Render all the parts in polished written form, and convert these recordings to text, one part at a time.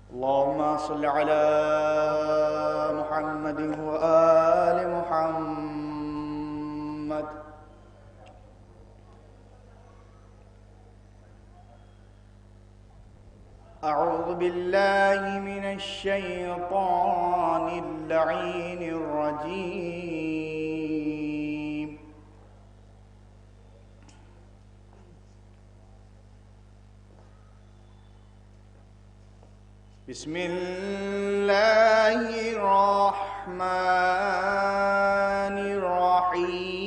اللهم صل على محمد وآل محمد. أعوذ بالله من الشيطان اللعين الرجيم. بسم الله الرحمن الرحيم.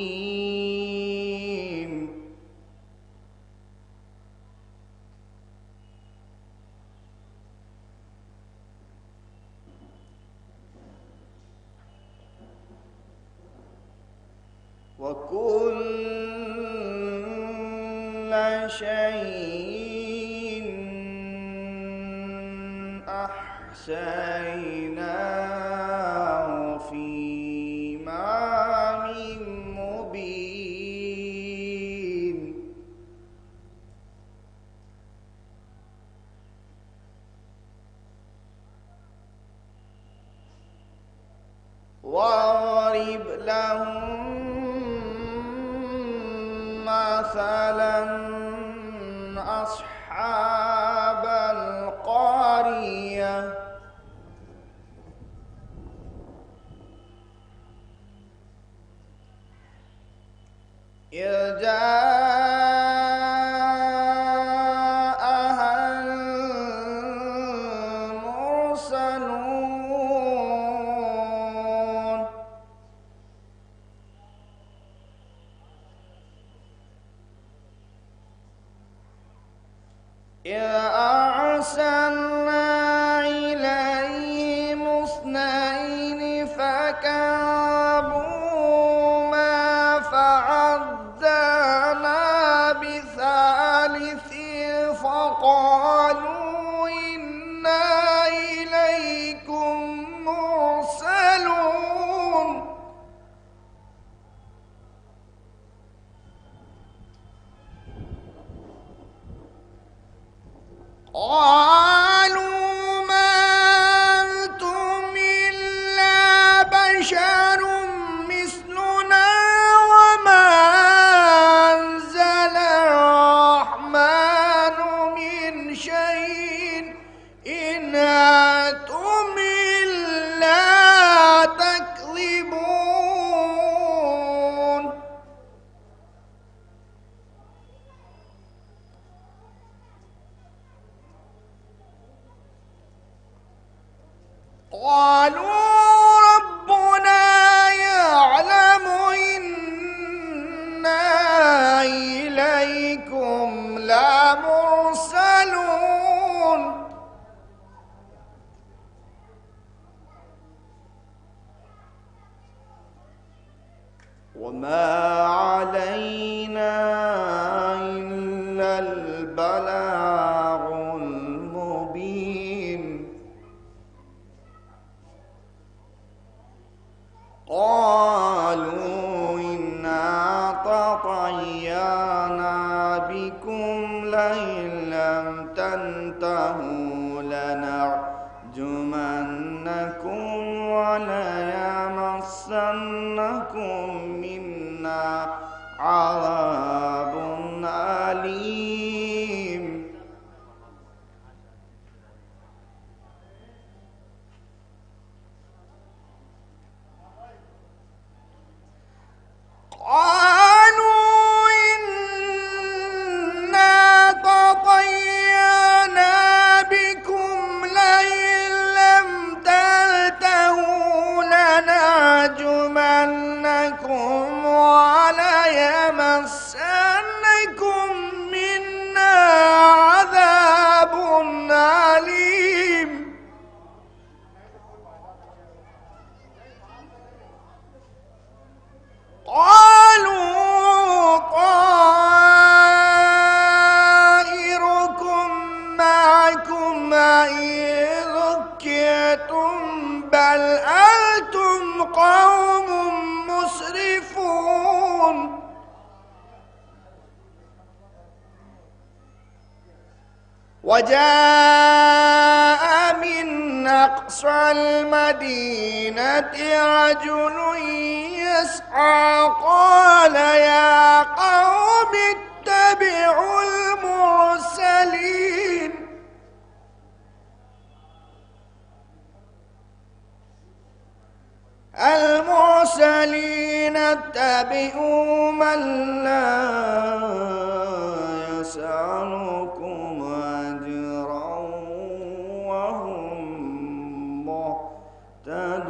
وكل شيء أحصيناه في إمام مبين. واضرب لهم مثلا أصحاب القرية إذ جاءها المرسلون إذ أرسلنا إليهم اثنين فكذبوهما فعززنا بثالث فقالوا إنا إليكم مرسلون. قالوا ما أنتم إلا بشر مثلنا وما أنزل الرحمن من شيء إن أنتم إلا تكذبون. قالوا ربنا يعلم إنا إليكم لمرسلون. وما علينا إلا البلاغ المبين. قالوا إنا تطيرنا بكم لئن لم تنتهوا لنرجمنكم وليمسنكم منا عذاب أليم. قالوا إنا تطيرنا بكم لئن لم تنتهوا لنرجمنكم وليمسنكم منا عذاب أليم. قالوا طائركم معكم إن ذكرتم بل أنتم قوم مسرفون. وجاء من أقصى المدينة رجل يسعى قال يا قوم اتبعوا المرسلين اتبعوا من لا يسألكم أجرا وهم مهتدون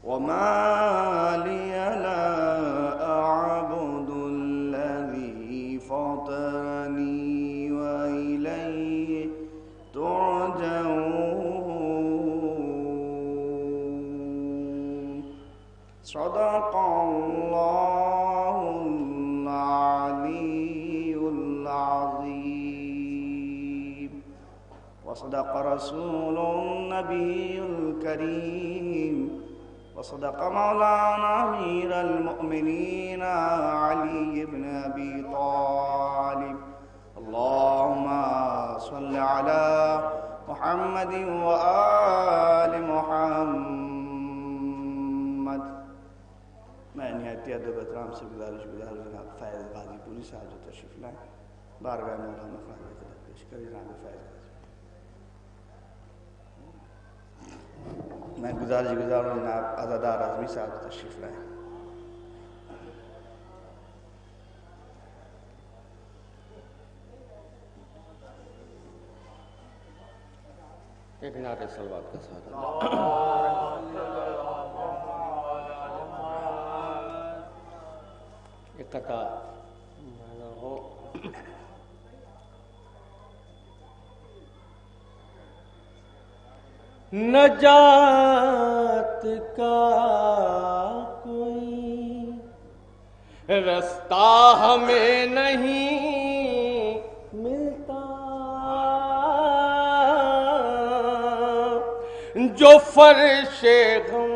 وما لي لا أعبد الذي فطرني وإليه ترجعون صدق الله العلي العظيم وصدق رسول النبي الكريم وصدق مولانا أمير المؤمنين علي بن أبي طالب اللهم صل على محمد وآل محمد. میں نہایت ادب احترام سے گزارش جناب فیض غازی پوری صاحب جو تشریف لائیں بارگاہ مولانا خواجہ پیش کریں جناب فیض غازی. میں گزارش گزاروں جناب عزادار اعظمی صاحب تشریف لائیں. ایک نعرہ صلوات کا ساتھ ایک قطع مانا ہو. نجات کا کوئی رستہ ہمیں نہیں ملتا جو فرش غم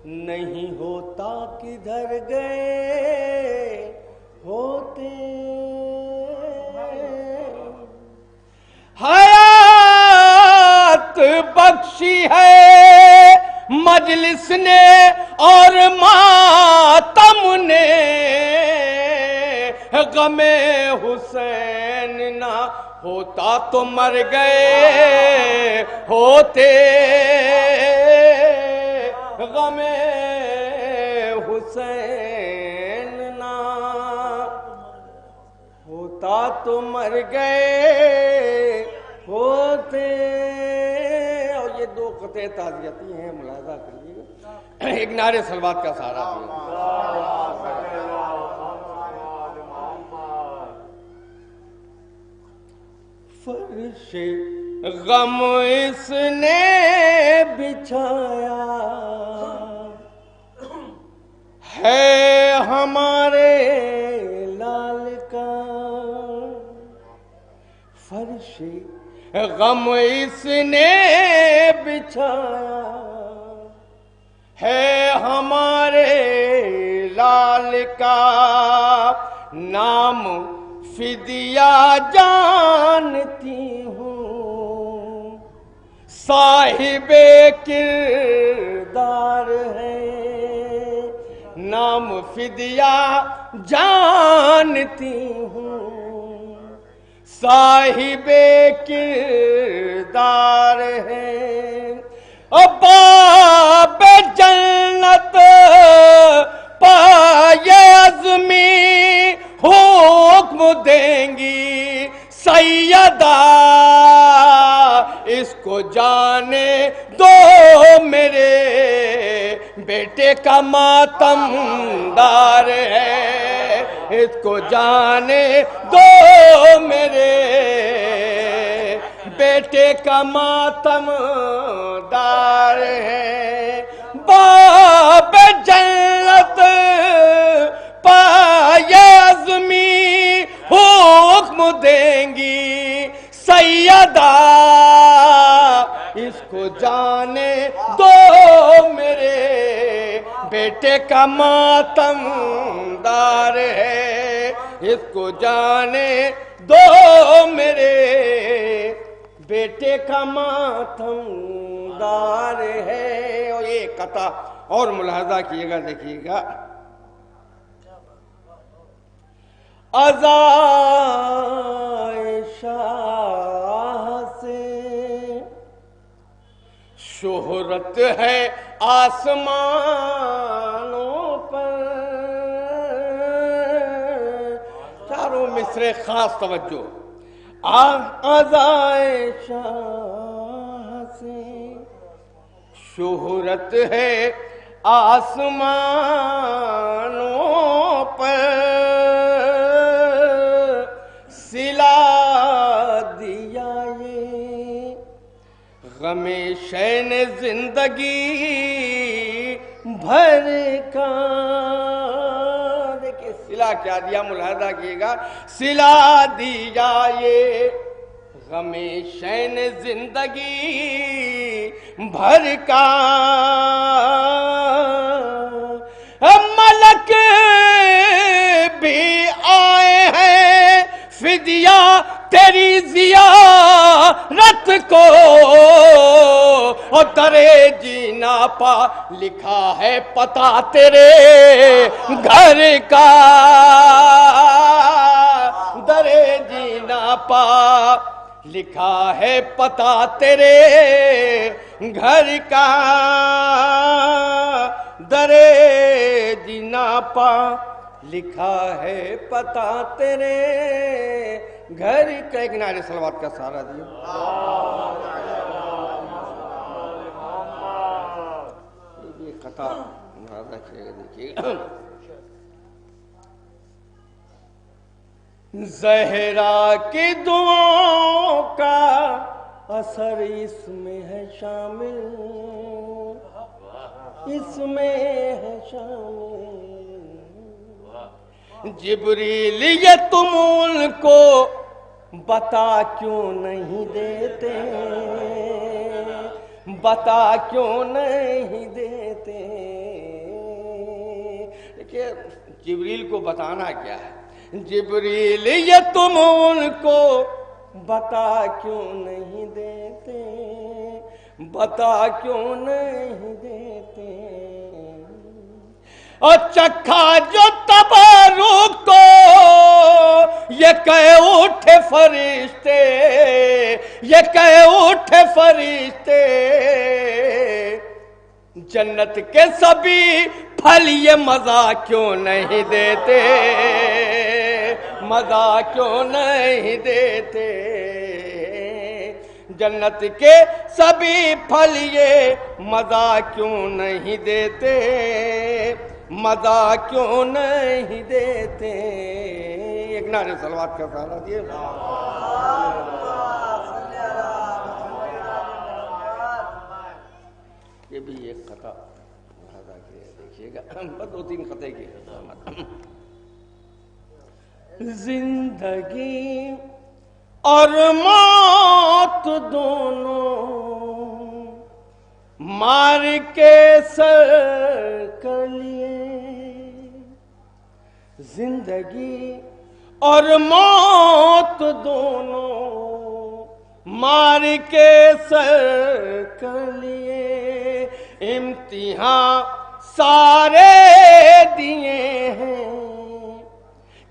نہیں ہوتا کدھر گئے ہوتے حیات بخشی ہے مجلس نے اور ماتم نے غم حسین نہ ہوتا تو مر گئے ہوتے غم حسین نہ ہوتا تو مر گئے ہوتے. اور یہ دو قطعے تعزیتی ہیں ملاحظہ کریے گا. ایک نعرے صلوات کا سہارا دیا. فرش غم اس نے بچھایا ہے ہمارے لال کا. فرش غم اس نے بچھایا ہے ہمارے لال کا. نام فدیہ جانتی ہوں صاحب کردار ہے. نام فدیہ جانتی ہوں صاحب کردار ہے. باب جنت پائے عظمی حکم دیں گی سیدہ اس کو جانے دو میرے بیٹے کا ماتم دار ہے. اس کو جانے دو میرے بیٹے کا ماتم دار ہے. باب جنت پائے عظمی حکم دیں گی سیدہ اس کو جانے دو میرے بیٹے کا ماتم دار ہے. اس کو جانے دو میرے بیٹے کا ماتم دار ہے. اور یہ قطع اور ملاحظہ کیے گا, دیکھیے گا. عزائے شاہ سے شہرت ہے آسمانوں پر. چاروں مصرے خاص توجہ. عزائے شاہ سے شہرت ہے آسمانوں پر, سلا دیا یہ غم شین زندگی بھر کا. دیکھیں سلا کیا دیا, ملاحظہ کیے گا. سلا دیا یہ غم شین زندگی بھر کا. ملک بھی آئے ہیں فدیہ تیری زیارت کو, اور درے جینا پا لکھا ہے پتہ تیرے گھر کا. درے جینا پا لکھا ہے پتہ تیرے گھر کا. درے جینا پا لکھا ہے پتہ تیرے گھر کا. ایک نعرے صلوات کا سہارا دیا. یہ خطا ملاحظہ کیے گا, دیکھیے گا. زہرا کی دعاؤں کا اثر اس میں ہے شامل, اس میں ہے شامل. جبریل یہ تم ان کو بتا کیوں نہیں دیتے, بتا کیوں نہیں دیتے. دیکھیے جبریل کو بتانا کیا ہے. جبریل یہ تم ان کو بتا کیوں نہیں دیتے, بتا کیوں نہیں دیتے. اور چکھا جو تبارک کو یہ کہے اٹھے فرشتے, یہ کہے اٹھے فرشتے. جنت کے سبھی پھل یہ مزہ کیوں نہیں دیتے, مزہ کیوں نہیں دیتے. جنت کے سبھی پھل یہ مزہ کیوں نہیں دیتے, مزہ کیوں نہیں دیتے. ایک نعرے صلوات کا سہارا دیے. یہ بھی ایک خطا ملاحظہ کیا, دیکھیے گا. دو تین خطے کی زندگی اور موت دونوں مار کے سر کر لیے. زندگی اور موت دونوں مار کے سر کر لیے. امتحان سارے دیے ہیں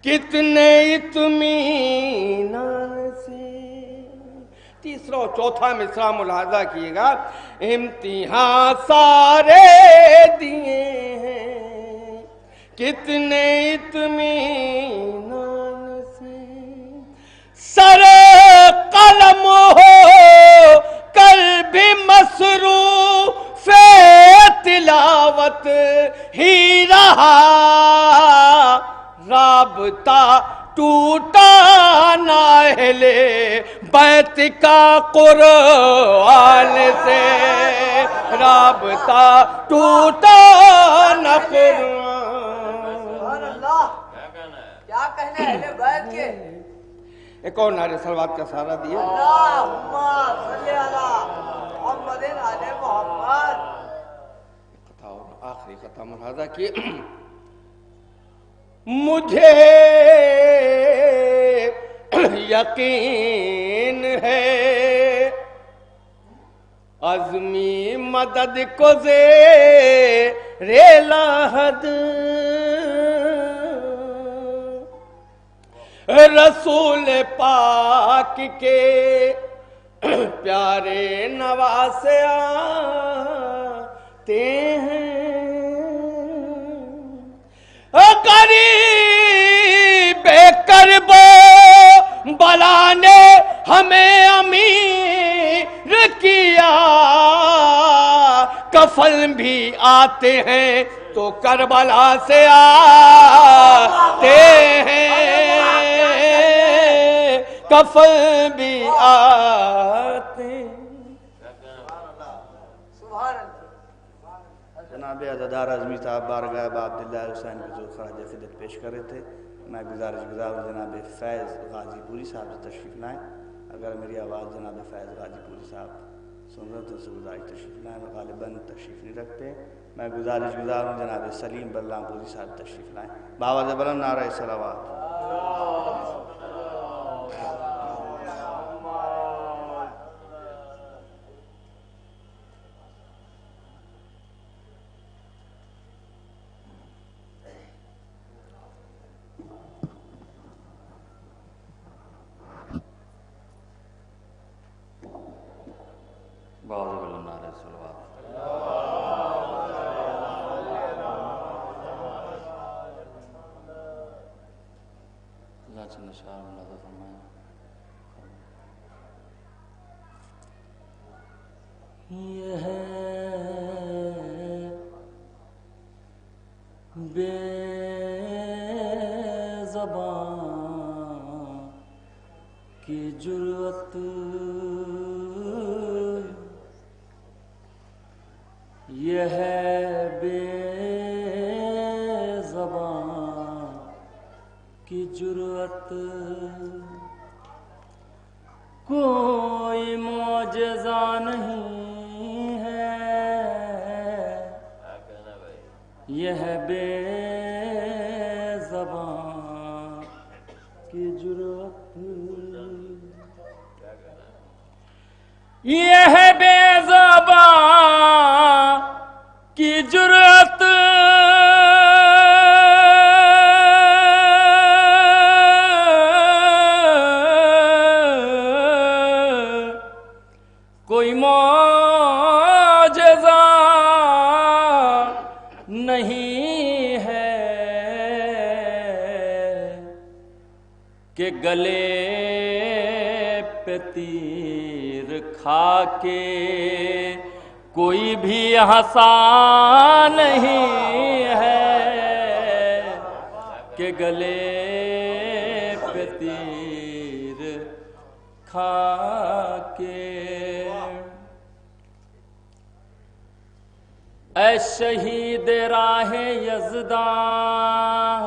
کتنے اطمینان سے. تیسرا اور چوتھا مصرع ملاحظہ کیے گا. امتحان سارے دیے ہیں کتنے اطمینان سے. سر قلم ہو کر بھی مصروف تلاوت ہی رہا. رابطہ ٹوٹا نہ اہلِ بیت کا قرآن سے. رابطہ ٹوٹا نہ قرآن. سبحان اللہ, کیا کہنا ہے اہل بیت کے. ایک اور نعرے صلوات کا سہارا دیا. اللہم صلی علی محمد آل محمد. خطا اور آخری خطا ملاحظہ کیے. مجھے یقین ہے، عزمی مدد کو زیر لاحد رسول پاک کے پیارے نواسے آتے ہیں، قریب کرب و بلا نے ہمیں امیر کیا، کفن بھی آتے ہیں تو کربلا سے آتے ہیں، کفن بھی آتے ہیں۔ جناب عزادار اعظمی صاحب بارگاہ با عبداللہ حسین حضور خراج عقیدت پیش کرے تھے۔ میں گزارش گزار جناب فیض غازی پوری صاحب سے تشریف لائیں۔ اگر میری آواز جناب فیض غازی پوری صاحب سن رہے تو گزارش تشریف لائیں، غالباً تشریف نہیں رکھتے۔ میں گزارش گزار ہوں جناب سلیم بلرام پوری صاحب تشریف لائیں۔ باواز بلند نعرہ صلوات۔ باواز بلند نعرہ صلوات۔ اللہ چند اشعار ملاحظہ فرمائیں۔ یہ ہے بے زبان کی جرأت، یہ ہے بے زبان کی جرأت، کوئی معجزہ نہیں ہے، یہ ہے بے زبان کی جرأت، یہ ہے بے زبان کی جرأت، کوئی معجزہ نہیں ہے کہ گلے پہ تیر کھا کے کوئی بھی ہنسا نہیں ہے، کہ گلے پہ تیر کھا کے۔ اے شہید راہ یزداں،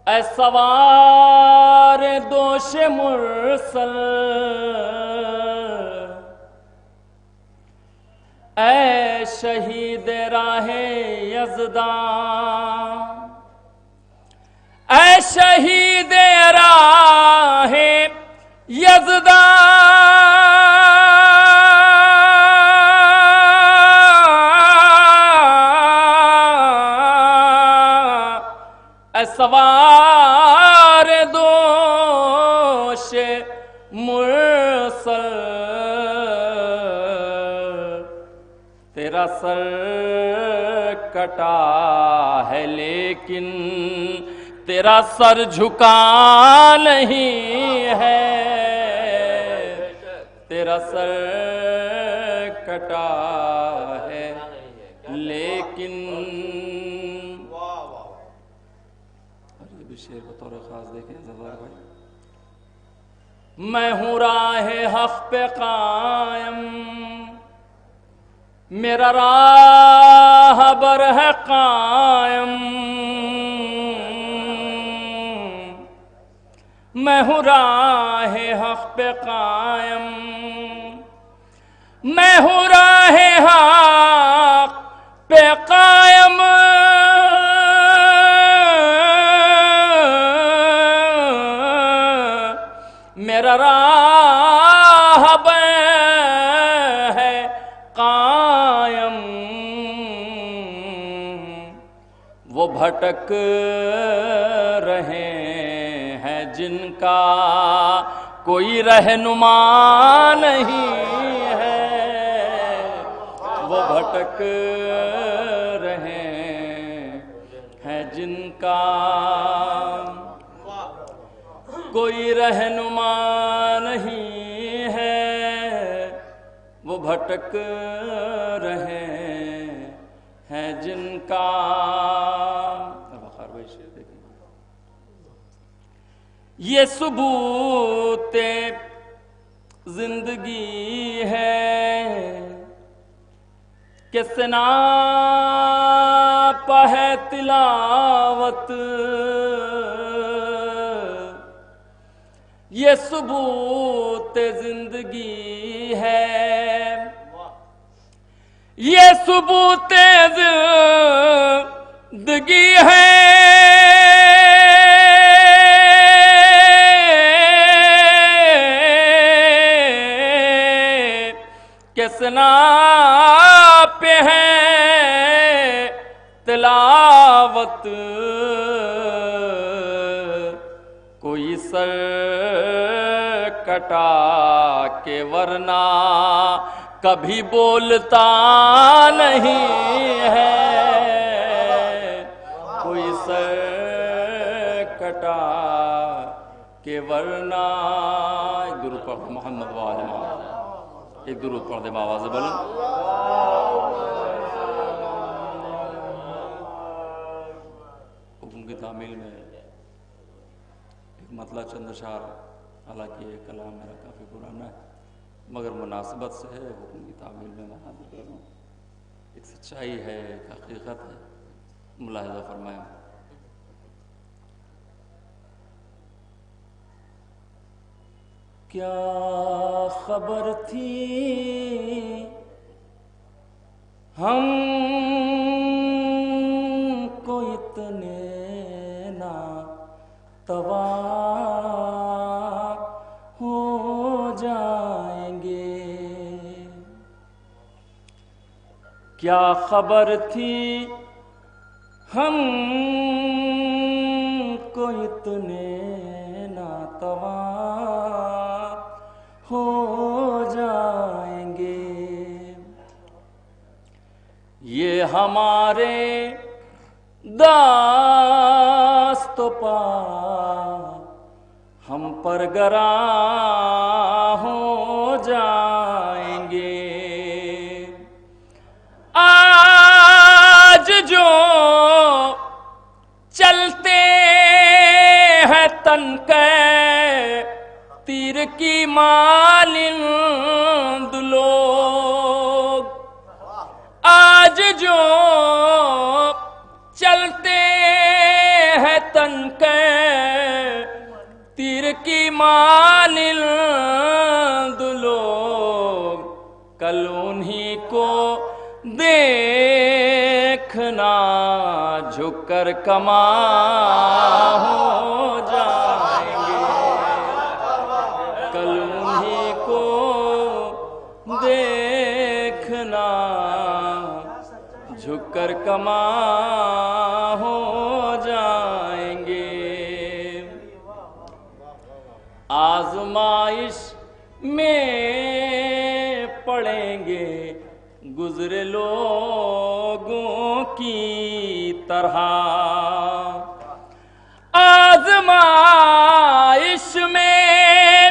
اے سوار دوش مرسل، اے شہید راہ یزداں، اے شہید راہ یزداں، اے سوار دوش مرسل، تیرا سر کٹا ہے لیکن تیرا سر جھکا نہیں ہے، تیرا سر کٹا ہے لیکن۔ اور یہ بھی شعر بطور خاص دیکھیں زفار بھائی۔ میں ہوں راہ حق پہ قائم، میرا راہ بر ہے قائم، میں ہوں راہ حق پہ قائم، میں ہوں راہ حق پہ قائم، راہ ہے قائم، وہ بھٹک رہے ہیں جن کا کوئی رہنما نہیں ہے، وہ بھٹک رہے ہیں جن کا کوئی رہنما نہیں ہے، وہ بھٹک رہے ہیں جن کا۔ یہ ثبوت زندگی ہے کہ سنا پہ ہے تلاوت، یہ ثبوت زندگی ہے، یہ ثبوت زندگی ہے کہ سنا پہ ہے تلاوت، کوئی سر کٹا کے ورنہ کبھی بولتا نہیں ہے، کوئی سر کٹا کے ورنہ۔ ایک درود پڑھ دے محمد وآل محمد، ایک درود پڑھ دے بآواز بلند۔ حکم کی تعمیل میں ایک مطلع چند اشعار، حالانکہ یہ کلام میرا کافی پرانا ہے مگر مناسبت سے ہے، حکم کی تعمیل میں حاضر کر رہا ہوں۔ ایک سچائی ہے، ایک حقیقت ہے، ملاحظہ فرمائیں۔ کیا خبر تھی ہم کو اتنے ناتوا ہو جائیں گے، کیا خبر تھی ہم کو اتنے ناتوا ہو جائیں گے، یہ ہمارے دست و پا ہم پر گراں ہو جائیں گے، آج جو چلتے ہیں تن کے تیر کی مانند لوگ، آج جو چلتے ہیں تن کے تیر کی مانند لوگ، کل انہی کو دیکھنا جھک کر کماں ہو جائیں گے، کل انہی کو دیکھنا جھک کر کماں ہو جائیں گے، آزمائش میں پڑیں گے گزرے لوگوں کی طرح، آزمائش میں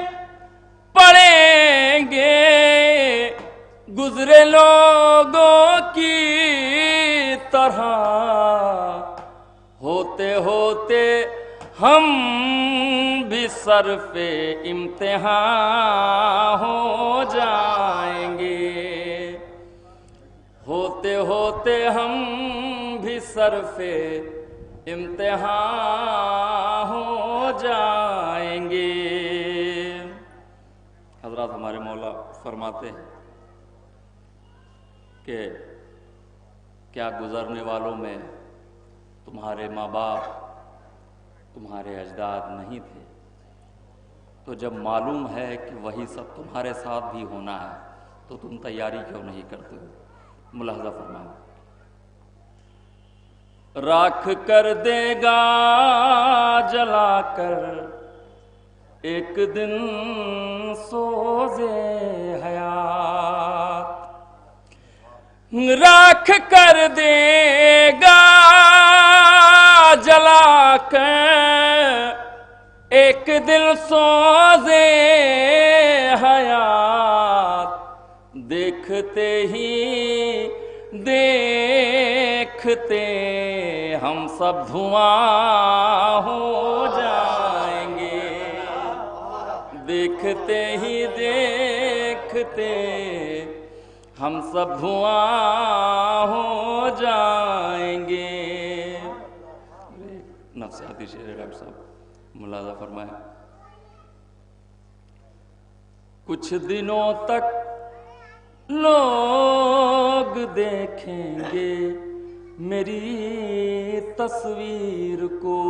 پڑیں گے گزرے لوگوں کی طرح، ہوتے ہوتے ہم بھی صرف امتحان ہو جائیں گے، ہوتے ہوتے ہم بھی صرف امتحان ہو جائیں گے۔ حضرات ہمارے مولا فرماتے ہیں کہ کیا گزرنے والوں میں تمہارے ماں باپ تمہارے اجداد نہیں تھے؟ تو جب معلوم ہے کہ وہی سب تمہارے ساتھ بھی ہونا ہے تو تم تیاری کیوں نہیں کرتے ہو؟ ملاحظہ فرمائیں. راکھ کر دے گا جلا کر ایک دن سوزے حیات، راکھ کر دے گا جلا کر ایک دل سوزے حیات، دیکھتے ہی دیکھتے ہم سب دھواں ہو جائیں گے، دیکھتے ہی دیکھتے ہم سب دھواں ہو جائیں گے. نفسیاتی شعر ہے ڈاکٹر صاحب، ملاحظہ فرمائیں. کچھ دنوں تک لوگ دیکھیں گے میری تصویر کو،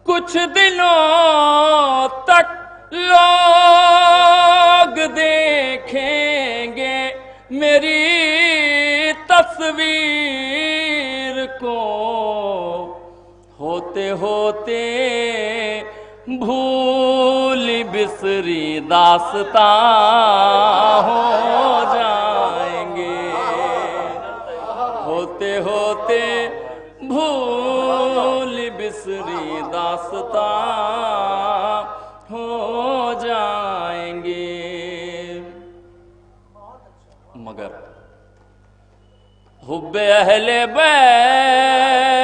کچھ دنوں تک لوگ دیکھیں گے میری تصویر کو، ہوتے ہوتے بھولی بسری داستاں ہو جائیں گے، ہوتے ہوتے بھولی بسری داستاں ہو جائیں گے. مگر حب اہل بیت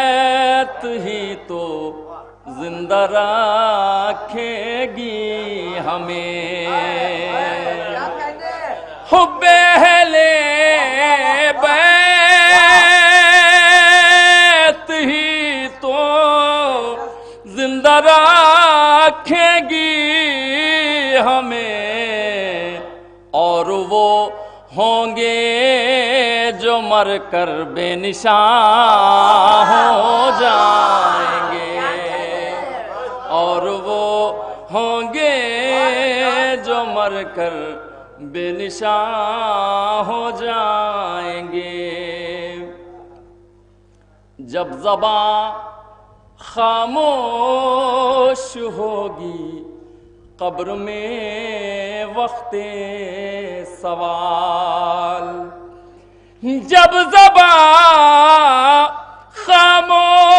ہی تو زندہ رکھے گی ہمیں، حب اہل بیت ہی تو زندہ رکھے گی ہمیں، اور وہ ہوں گے جو مر کر بے نشان ہو جائیں گے، اور وہ ہوں گے جو مر کر بے نشان ہو جائیں گے. جب زباں خاموش ہوگی قبر میں وقت سوال، جب زباں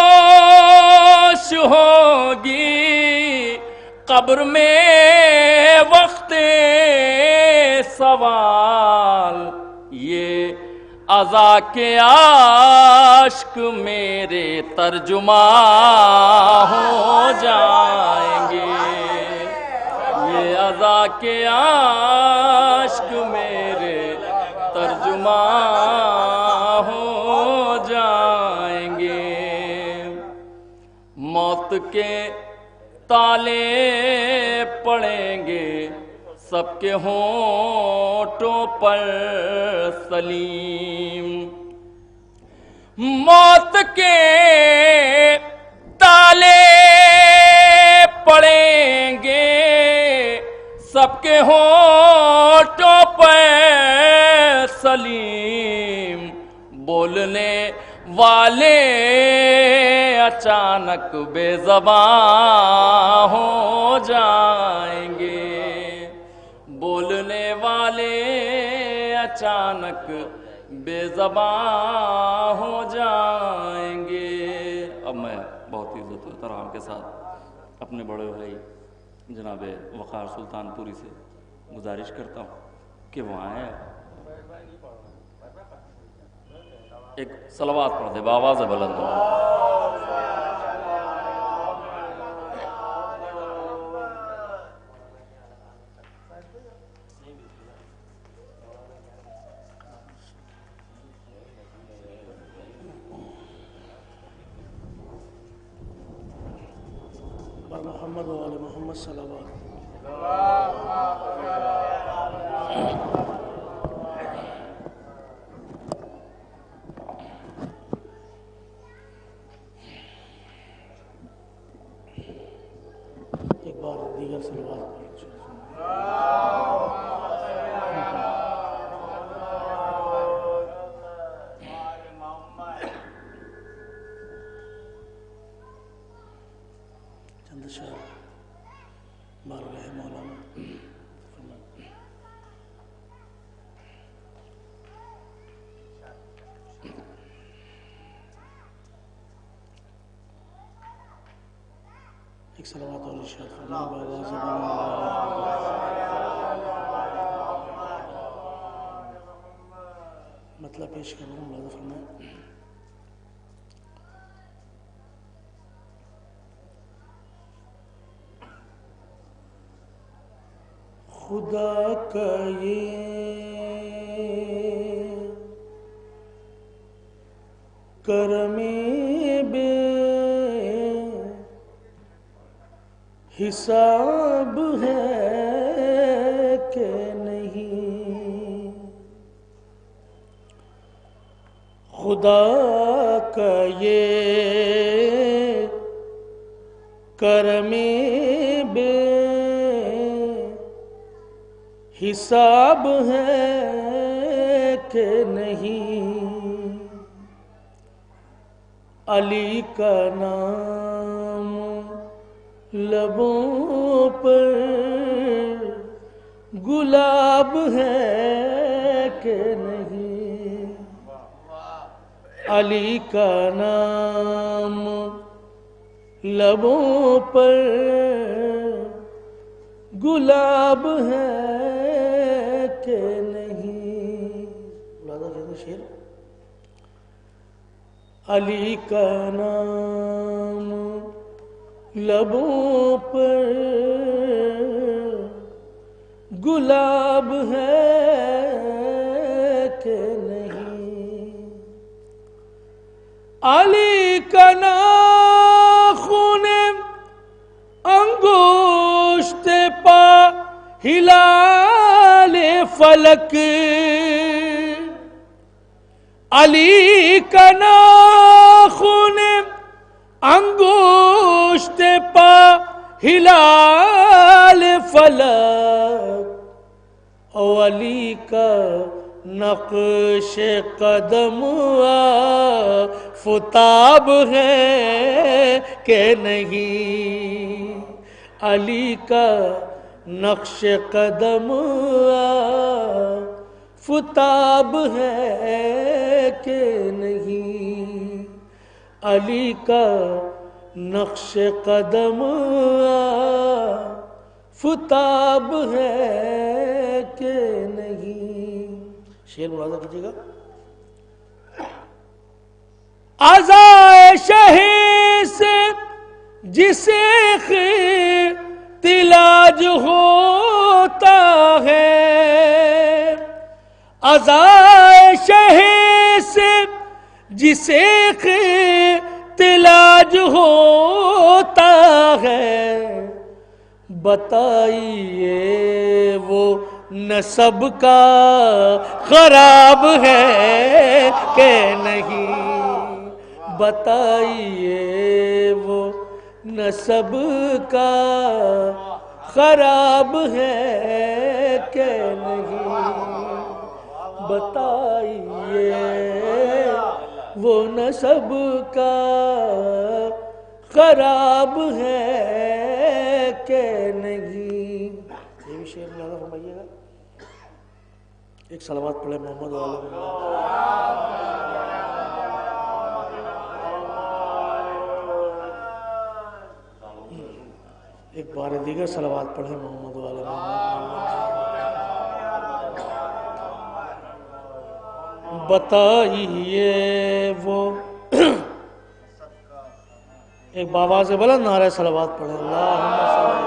خاموش ہوگی قبر میں وقت سوال، یہ عزا کے عاشق میرے ترجمہ ہو جائیں گے، یہ عزا کے عاشق میرے ترجمہ ہو جائیں گے. موت کے تالے پڑیں گے سب کے ہونٹوں پر سلیم، موت کے تالے پڑیں گے سب کے ہونٹوں پر سلیم، بولنے والے اچانک بے زباں ہو جائیں گے، بولنے والے اچانک بے زباں ہو جائیں گے. اب میں بہت ہی عزت و احترام کے ساتھ اپنے بڑے بھائی جناب وقار سلطان پوری سے گزارش کرتا ہوں کہ وہ آئیں، ایک صلوات پڑھ دے بآواز بلند. محمد و آل محمد صلوات. دیگر صلوات چند اشعار بارگاہ مولا میں ایک صلوات اور ارشاد فرمائیں بآواز مطلب پیش کر رہا ہوں، ملاحظہ فرمائیں۔ خدا کا یہ کرم بے حساب ہے کہ نہیں، خدا کا یہ کرم بے حساب ہے کہ نہیں، علی کا نام لبوں پر گلاب ہے کہ نہیں، علی کا نام لبوں پر گلاب ہے کہ نہیں۔ شیر علی کا نام لبوں پر گلاب ہے کہ نہیں، علی کا ناخن انگشت پا ہلال فلک، علی کا ناخن انگشت پا ہلال فلک، او علی کا نقش قدم فتاب ہے کہ نہیں، علی کا نقش قدم فتاب ہے کہ نہیں، علی کا نقش قدم فتاب ہے کہ نہیں۔ شعر ملاحظہ کیجیے گا۔ عزائے شہی سے جسے اختلاج ہوتا ہے، عزائے شہی سے جسے اختلاج ہوتا ہے، بتائیے وہ نسب کا خراب ہے کہ نہیں، بتائیے وہ نسب کا خراب ہے کہ نہیں، بتائیے وہ نسب کا خراب ہے کہ نہیں۔ یہ بھی شعر ملاحظہ فرمائیے گا۔ ایک صلوات پڑھے محمد والے ایک بار دیگر صلوات پڑھے محمد والے بتائیے وہ ایک باواز بلند نعرہ صلوات پڑھے اللہم صلی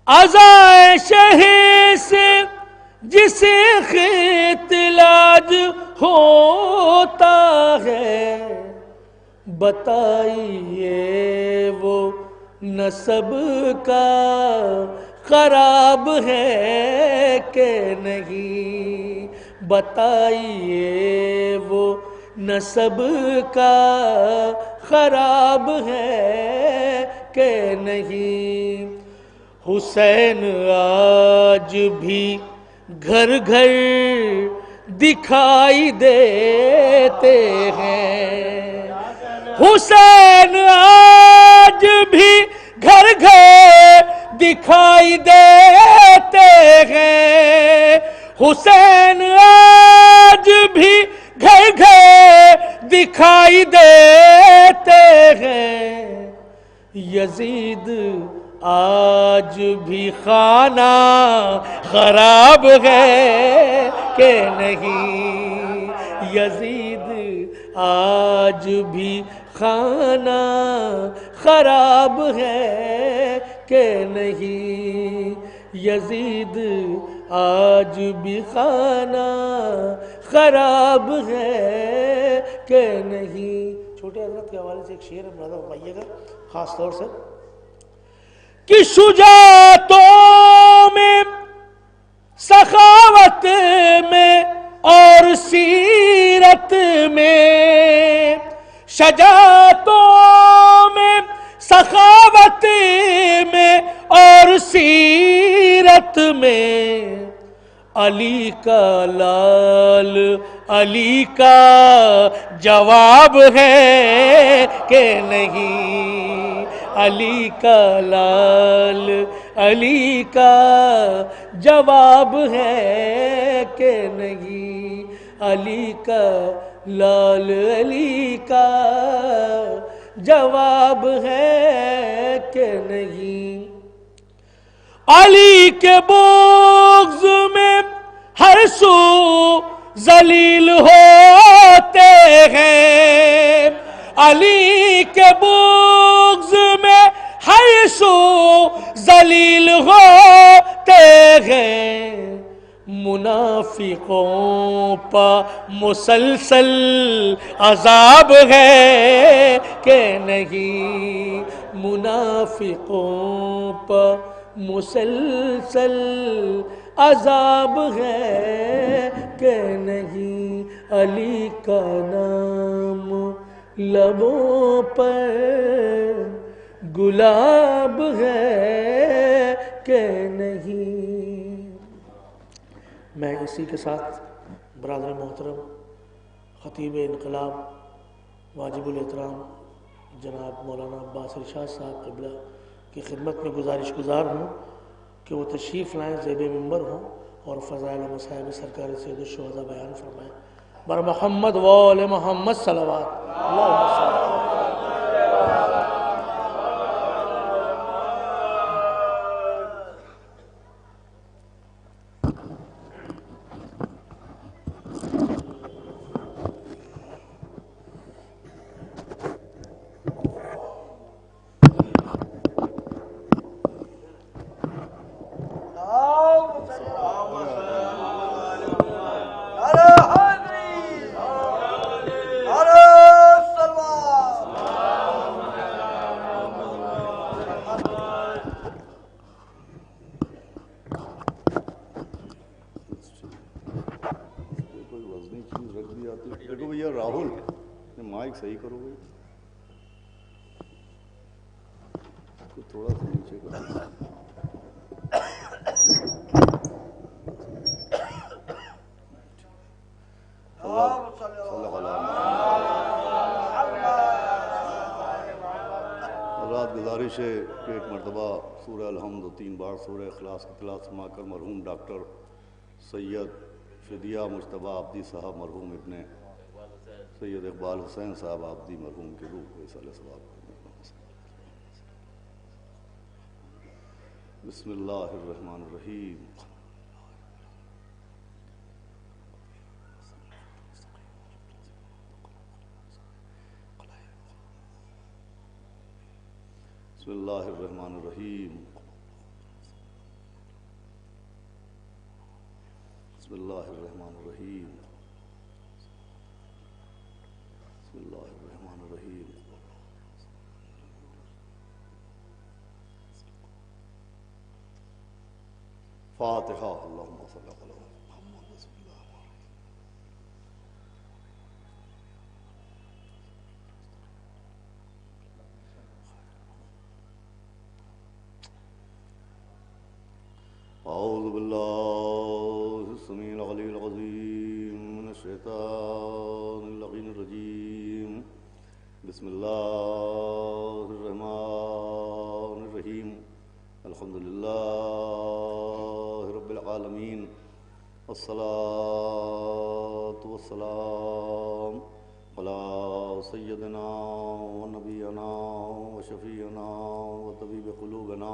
عزائے شہی سے جسے اختلاج ہوتا ہے، بتائیے وہ نسب کا خراب ہے کہ نہیں، بتائیے وہ نسب کا خراب ہے کہ نہیں؟ حسین آج بھی گھر گھر دکھائی دیتے ہیں، حسین آج بھی گھر گھر دکھائی دیتے ہیں، حسین آج بھی گھر گھر دکھائی دیتے ہیں، یزید آج بھی خانہ خراب ہے کہ نہیں؟ یزید آج بھی خانہ خراب ہے کہ نہیں؟ یزید آج بھی خانہ خراب ہے کہ نہیں؟ چھوٹے حضرت کے حوالے سے ایک شعر ملاحظہ فرمائیے گا خاص طور سے کہ شجاعتوں میں، سخاوت میں اور سیرت میں، شجاعتوں میں، سخاوت میں اور سیرت میں، علی کا لال علی کا جواب ہے کہ نہیں؟ علی کا لال علی کا جواب ہے کہ نہیں؟ علی کا لال علی کا جواب ہے کہ نہیں؟ علی کے بغض میں ہر سو ذلیل ہوتے ہیں، علی کے بغض میں ہر سو ذلیل ہوتے ہیں، منافقوں پا مسلسل عذاب ہے کہ نہیں؟ منافقوں پا مسلسل عذاب ہے کہ نہیں؟ علی کا نام لبوں پر گلاب ہے کہ نہیں؟ میں اسی کے ساتھ برادر محترم خطیب انقلاب واجب الاحترام جناب مولانا عباس ارشاد صاحب قبلہ کی خدمت میں گزار ہوں کہ وہ تشریف لائیں، زیب منبر ہوں اور فضائل و مصائب سرکار سید الشہداء بیان فرمائیں۔ بر محمد و آل محمد صلوات اللہم صلی اللہ علیہ وسلم۔ صحیح کرو گے تھوڑا سا نیچے کرو۔ حضرات گزارش ہے کہ ایک مرتبہ سورہ الحمد و 3 بار سورہ اخلاص کی تلاوت سما کر مرحوم ڈاکٹر سید فدیہ مجتبیٰ عابدی صاحب مرحوم ابن سید اقبال حسین صاحب عابدی مرحوم کے روح کو اصالہ ثواب کرنے۔ بسم اللہ الرحمن الرحیم۔ بسم اللہ الرحمن الرحیم۔ بسم اللہ الرحمن الرحیم۔ بسم اللہ الرحمن الرحیم۔ فاتحہ۔ اللہم صلی اللہ علیہ وسلم۔ الشيطان اللعين الرجيم بسم الله الرحمن الرحيم الحمد لله رب العالمين والصلاة والسلام على سيدنا ونبينا وشفيعنا وطبيب قلوبنا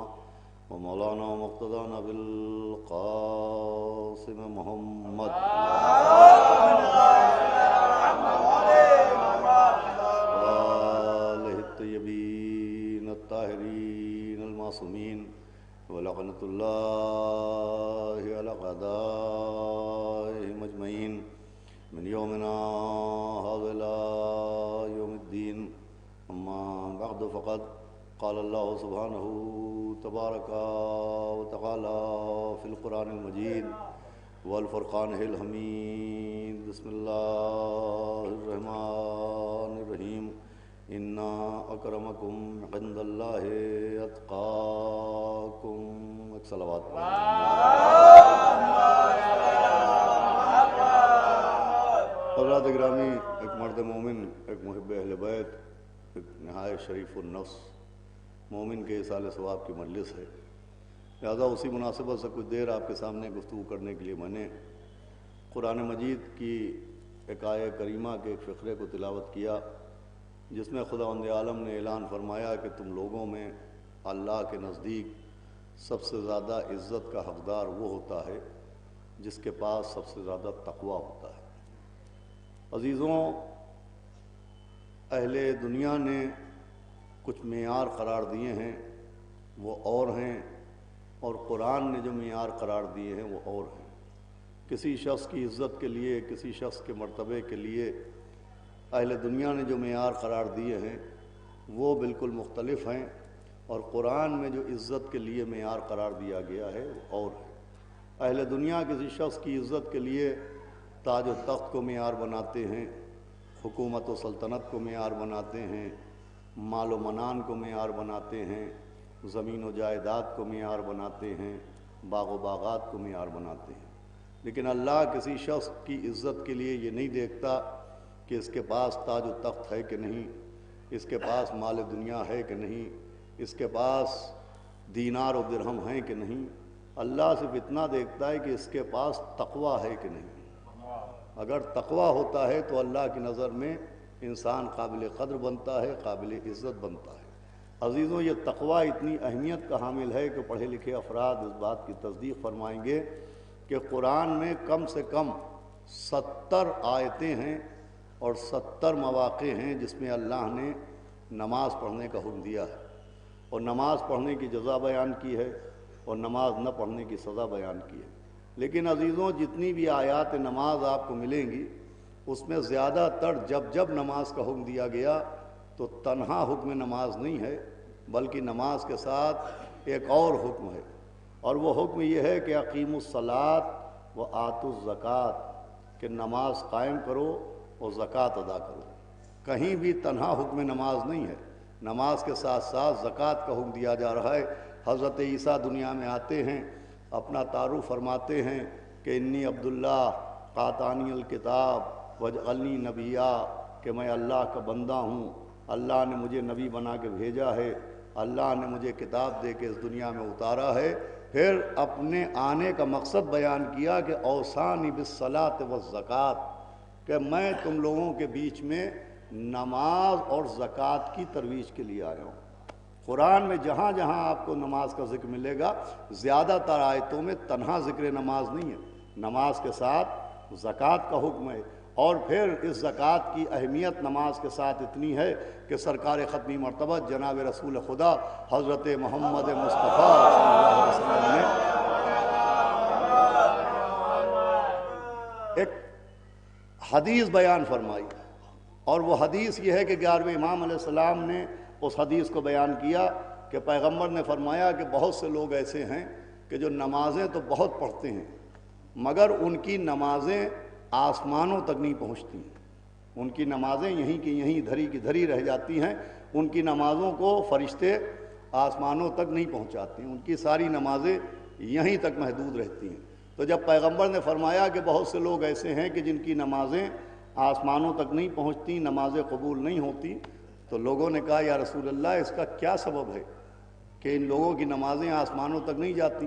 ومولانا مقتدانا بالقاسم محمد وآله الطيبين الطاهرين المعصومين ولعنة الله على أعدائهم أجمعين من يومنا هذا إلى يوم الدين. أما بعد فقد قال الله سبحانه تبارك وتعالى في القرآن المجيد والفرقان الحميد. بسم الله الرحمن الرحيم. إن أكرمكم عند الله أتقاكم. ایک صلوات حضرات گرامی، ایک مرد مومن، ایک محب اہل بیت، ایک نہایت شریف النفس مومن کے اصال ثواب کی مجلس ہے، لہذا اسی مناسبت سے کچھ دیر آپ کے سامنے گفتگو کرنے کے لیے میں نے قرآن مجید کی ایک آیہ کریمہ کے ایک فقرے کو تلاوت کیا، جس میں خداوند عالم نے اعلان فرمایا کہ تم لوگوں میں اللہ کے نزدیک سب سے زیادہ عزت کا حقدار وہ ہوتا ہے جس کے پاس سب سے زیادہ تقوی ہوتا ہے۔ عزیزوں، اہل دنیا نے کچھ معیار قرار دیے ہیں وہ اور ہیں، اور قرآن نے جو معیار قرار دیے ہیں وہ اور ہیں۔ کسی شخص کی عزت کے لیے، کسی شخص کے مرتبے کے لیے اہل دنیا نے جو معیار قرار دیے ہیں وہ بالکل مختلف ہیں، اور قرآن میں جو عزت کے لیے معیار قرار دیا گیا ہے وہ اور ہے۔ اہل دنیا کسی شخص کی عزت کے لیے تاج و تخت کو معیار بناتے ہیں، حکومت و سلطنت کو معیار بناتے ہیں، مال و منان کو معیار بناتے ہیں، زمین و جائیداد کو معیار بناتے ہیں، باغ و باغات کو معیار بناتے ہیں۔ لیکن اللہ کسی شخص کی عزت کے لیے یہ نہیں دیکھتا کہ اس کے پاس تاج و تخت ہے کہ نہیں، اس کے پاس مال دنیا ہے کہ نہیں، اس کے پاس دینار و درہم ہیں کہ نہیں۔ اللہ صرف اتنا دیکھتا ہے کہ اس کے پاس تقوی ہے کہ نہیں۔ اگر تقوی ہوتا ہے تو اللہ کی نظر میں انسان قابل قدر بنتا ہے، قابل عزت بنتا ہے۔ عزیزوں، یہ تقوی اتنی اہمیت کا حامل ہے کہ پڑھے لکھے افراد اس بات کی تصدیق فرمائیں گے کہ قرآن میں کم سے کم 70 آیتیں ہیں اور 70 مواقع ہیں جس میں اللہ نے نماز پڑھنے کا حکم دیا ہے، اور نماز پڑھنے کی جزا بیان کی ہے، اور نماز نہ پڑھنے کی سزا بیان کی ہے۔ لیکن عزیزوں، جتنی بھی آیات نماز آپ کو ملیں گی اس میں زیادہ تر جب نماز کا حکم دیا گیا تو تنہا حکم نماز نہیں ہے، بلکہ نماز کے ساتھ ایک اور حکم ہے، اور وہ حکم یہ ہے کہ اقیموا الصلاۃ و آتوا الزکوٰۃ، کہ نماز قائم کرو اور زکوٰۃ ادا کرو۔ کہیں بھی تنہا حکم نماز نہیں ہے، نماز کے ساتھ ساتھ زکوٰۃ کا حکم دیا جا رہا ہے۔ حضرت عیسیٰ دنیا میں آتے ہیں، اپنا تعارف فرماتے ہیں کہ انی عبداللہ قاتانی الکتاب وجعلنی نبیہ، کہ میں اللہ کا بندہ ہوں، اللہ نے مجھے نبی بنا کے بھیجا ہے، اللہ نے مجھے کتاب دے کے اس دنیا میں اتارا ہے۔ پھر اپنے آنے کا مقصد بیان کیا کہ اوصانی بالصلاۃ والزکوٰۃ، کہ میں تم لوگوں کے بیچ میں نماز اور زکوٰۃ کی ترویج کے لیے آیا ہوں۔ قرآن میں جہاں جہاں آپ کو نماز کا ذکر ملے گا، زیادہ تر آیتوں میں تنہا ذکر نماز نہیں ہے، نماز کے ساتھ زکوٰۃ کا حکم ہے۔ اور پھر اس زکوٰۃ کی اہمیت نماز کے ساتھ اتنی ہے کہ سرکار ختمی مرتبہ جناب رسول خدا حضرت محمد مصطفیٰ صلی اللہ علیہ وسلم نے ایک حدیث بیان فرمائی، اور وہ حدیث یہ ہے کہ 11ویں امام علیہ السلام نے اس حدیث کو بیان کیا کہ پیغمبر نے فرمایا کہ بہت سے لوگ ایسے ہیں کہ جو نمازیں تو بہت پڑھتے ہیں مگر ان کی نمازیں آسمانوں تک نہیں پہنچتی ہیں، ان کی نمازیں یہیں کی یہیں دھری کی دھری رہ جاتی ہیں، ان کی نمازوں کو فرشتے آسمانوں تک نہیں پہنچاتے ہیں، ان کی ساری نمازیں یہیں تک محدود رہتی ہیں۔ تو جب پیغمبر نے فرمایا کہ بہت سے لوگ ایسے ہیں کہ جن کی نمازیں آسمانوں تک نہیں پہنچتی، نمازیں قبول نہیں ہوتی، تو لوگوں نے کہا یا رسول اللہ اس کا کیا سبب ہے کہ ان لوگوں کی نمازیں آسمانوں تک نہیں جاتی؟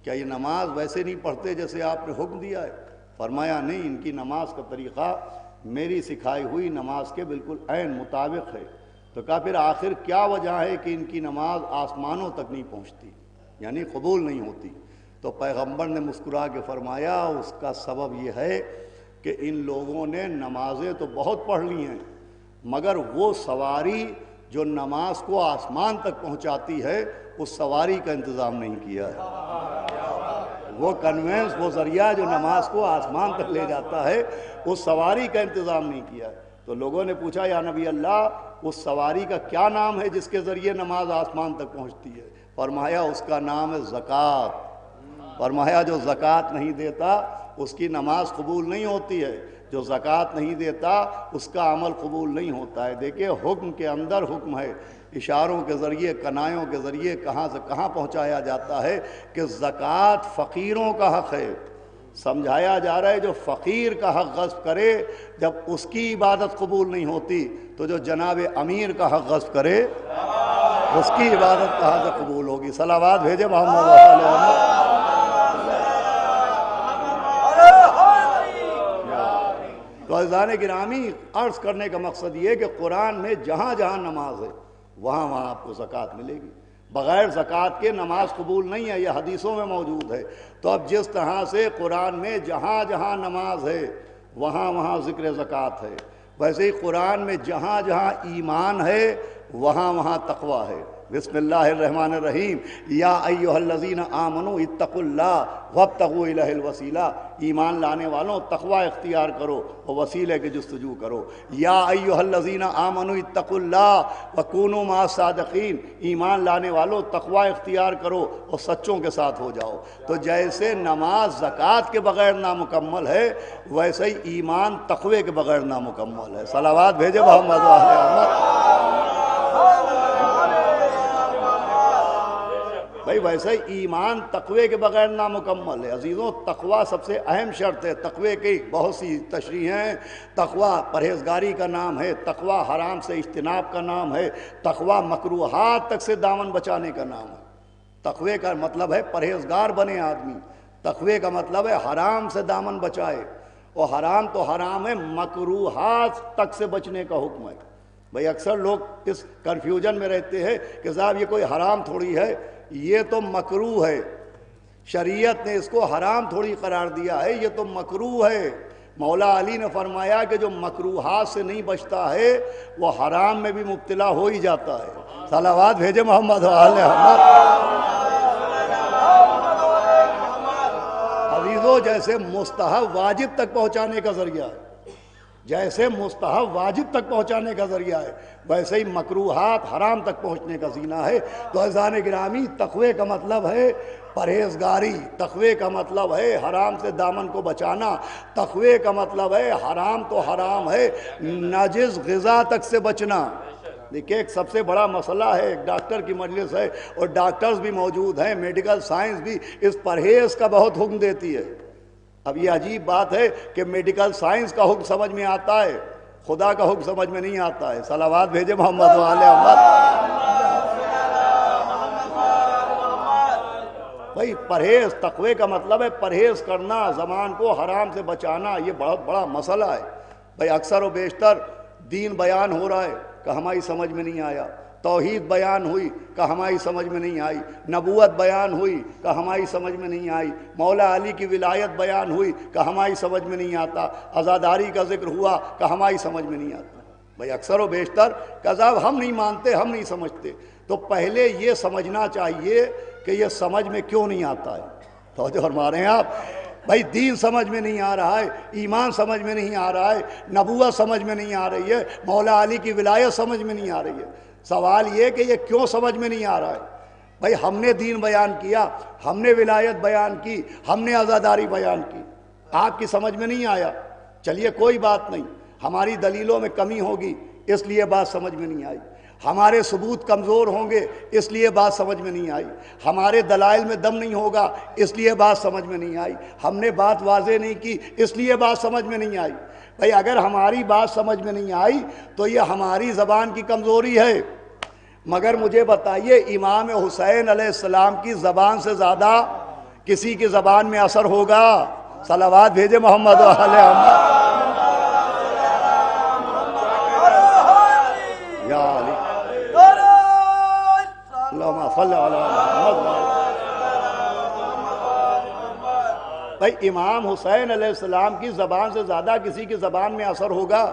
کیا یہ نماز ویسے نہیں پڑھتے جیسے آپ نے حکم دیا ہے؟ فرمایا نہیں، ان کی نماز کا طریقہ میری سکھائی ہوئی نماز کے بالکل عین مطابق ہے۔ تو کہا پھر آخر کیا وجہ ہے کہ ان کی نماز آسمانوں تک نہیں پہنچتی، یعنی قبول نہیں ہوتی؟ تو پیغمبر نے مسکرا کے فرمایا اس کا سبب یہ ہے کہ ان لوگوں نے نمازیں تو بہت پڑھ لی ہیں، مگر وہ سواری جو نماز کو آسمان تک پہنچاتی ہے اس سواری کا انتظام نہیں کیا ہے۔ وہ کنوینس، وہ ذریعہ جو نماز کو آسمان تک لے جاتا ہے اس سواری کا انتظام نہیں کیا ہے۔ تو لوگوں نے پوچھا یا نبی اللہ اس سواری کا کیا نام ہے جس کے ذریعے نماز آسمان تک پہنچتی ہے؟ فرمایا اس کا نام ہے زکوٰۃ۔ فرمایا جو زکوٰۃ نہیں دیتا اس کی نماز قبول نہیں ہوتی ہے، جو زکوٰۃ نہیں دیتا اس کا عمل قبول نہیں ہوتا ہے۔ دیکھیے حکم کے اندر حکم ہے، اشاروں کے ذریعے، کنایوں کے ذریعے کہاں سے کہاں پہنچایا جاتا ہے کہ زکوٰۃ فقیروں کا حق ہے۔ سمجھایا جا رہا ہے جو فقیر کا حق غصب کرے جب اس کی عبادت قبول نہیں ہوتی تو جو جناب امیر کا حق غصب کرے اس کی عبادت کہاں سے قبول ہوگی؟ صلوات بھیجے محمد صلی اللہ علیہ وسلم۔ تو عزیزان گرامی، عرض کرنے کا مقصد یہ ہے کہ قرآن میں جہاں جہاں نماز ہے وہاں وہاں آپ کو زکوٰۃ ملے گی۔ بغیر زکوٰۃ کے نماز قبول نہیں ہے، یہ حدیثوں میں موجود ہے۔ تو اب جس طرح سے قرآن میں جہاں جہاں نماز ہے وہاں وہاں ذکر زکوٰۃ ہے، ویسے ہی قرآن میں جہاں جہاں ایمان ہے وہاں وہاں تقویٰ ہے۔ بسم اللہ الرحمن الرحیم، یا ایھا الذین آمنوا اتقوا اللہ وابتغوا الیہ الوسیلہ، ایمان لانے والوں تقویٰ اختیار کرو اور وسیلے کی جستجو کرو۔ یا ایھا الذین آمنوا اتقوا اللہ وکونوا مع الصادقین، ایمان لانے والوں تقویٰ اختیار کرو اور سچوں کے ساتھ ہو جاؤ۔ تو جیسے نماز زکوٰۃ کے بغیر نامکمل ہے ویسے ہی ایمان تقوی کے بغیر نامکمل ہے۔ صلوات بھیجے محمد و آل احمد۔ بھائی ویسے ایمان تقوی کے بغیر نامکمل ہے۔ عزیزوں تقوی سب سے اہم شرط ہے۔ تقوی کی بہت سی تشریح ہیں۔ تقوی پرہیزگاری کا نام ہے، تقوی حرام سے اجتناب کا نام ہے، تقوی مکروہات تک سے دامن بچانے کا نام ہے۔ تقوی کا مطلب ہے پرہیزگار بنے آدمی، تقوی کا مطلب ہے حرام سے دامن بچائے، اور حرام تو حرام ہے، مکروہات تک سے بچنے کا حکم ہے۔ بھئی اکثر لوگ اس کنفیوژن میں رہتے ہیں کہ صاحب یہ کوئی حرام تھوڑی ہے، یہ تو مکروہ ہے، شریعت نے اس کو حرام تھوڑی قرار دیا ہے، یہ تو مکروہ ہے۔ مولا علی نے فرمایا کہ جو مکروہات سے نہیں بچتا ہے وہ حرام میں بھی مبتلا ہو ہی جاتا ہے۔ صلوات بھیجے محمد و آل محمد۔ عزیزو جیسے مستحب واجب تک پہنچانے کا ذریعہ ہے، جیسے مستحب واجب تک پہنچانے کا ذریعہ ہے ویسے ہی مکروہات حرام تک پہنچنے کا زینہ ہے۔ تو عزیزان گرامی تقوی کا مطلب ہے پرہیزگاری، تقوی کا مطلب ہے حرام سے دامن کو بچانا، تقوی کا مطلب ہے حرام تو حرام ہے ناجز غذا تک سے بچنا۔ دیکھیں ایک سب سے بڑا مسئلہ ہے، ایک ڈاکٹر کی مجلس ہے اور ڈاکٹرز بھی موجود ہیں، میڈیکل سائنس بھی اس پرہیز کا بہت حکم دیتی ہے۔ اب یہ عجیب بات ہے کہ میڈیکل سائنس کا حکم سمجھ میں آتا ہے، خدا کا حکم سمجھ میں نہیں آتا ہے۔ صلوات بھیجے محمد و آل محمد۔ بھائی پرہیز، تقوی کا مطلب ہے پرہیز کرنا، زبان کو حرام سے بچانا، یہ بہت بڑا مسئلہ ہے۔ بھائی اکثر و بیشتر دین بیان ہو رہا ہے کہ ہماری سمجھ میں نہیں آیا، توحید بیان ہوئی کہ ہماری سمجھ میں نہیں آئی، نبوت بیان ہوئی کہ ہماری سمجھ میں نہیں آئی، مولا علی کی ولایت بیان ہوئی کہ ہماری سمجھ میں نہیں آتا، عزاداری کا ذکر ہوا کہ ہماری سمجھ میں نہیں آتا۔ بھئی اکثر و بیشتر کہ صاحب ہم نہیں مانتے، ہم نہیں سمجھتے۔ تو پہلے یہ سمجھنا چاہیے کہ یہ سمجھ میں کیوں نہیں آتا ہے۔ توجہ فرما رہے ہیں آپ؟ بھائی دین سمجھ میں نہیں آ رہا ہے، ایمان سمجھ میں نہیں آ رہا ہے، نبوت سمجھ میں نہیں آ رہی ہے، مولا علی کی ولایت سمجھ میں نہیں آ رہی ہے۔ سوال یہ کہ یہ کیوں سمجھ میں نہیں آ رہا ہے؟ بھائی ہم نے دین بیان کیا، ہم نے ولایت بیان کی، ہم نے عزاداری بیان کی، آپ کی سمجھ میں نہیں آیا، چلیے کوئی بات نہیں، ہماری دلیلوں میں کمی ہوگی اس لیے بات سمجھ میں نہیں آئی۔ ہمارے ثبوت کمزور ہوں گے اس لیے بات سمجھ میں نہیں آئی، ہمارے دلائل میں دم نہیں ہوگا اس لیے بات سمجھ میں نہیں آئی، ہم نے بات واضح نہیں کی اس لیے بات سمجھ میں نہیں آئی۔ بھائی اگر ہماری بات سمجھ میں نہیں آئی تو یہ ہماری زبان کی کمزوری ہے، مگر مجھے بتائیے امام حسین علیہ السلام کی زبان سے زیادہ کسی کی زبان میں اثر ہوگا؟ صلوات بھیجے محمد و آل محمد۔ یا علی اللہم صلی علی محمد۔ بھائی امام حسین علیہ السلام کی زبان سے زیادہ کسی کی زبان میں اثر ہوگا؟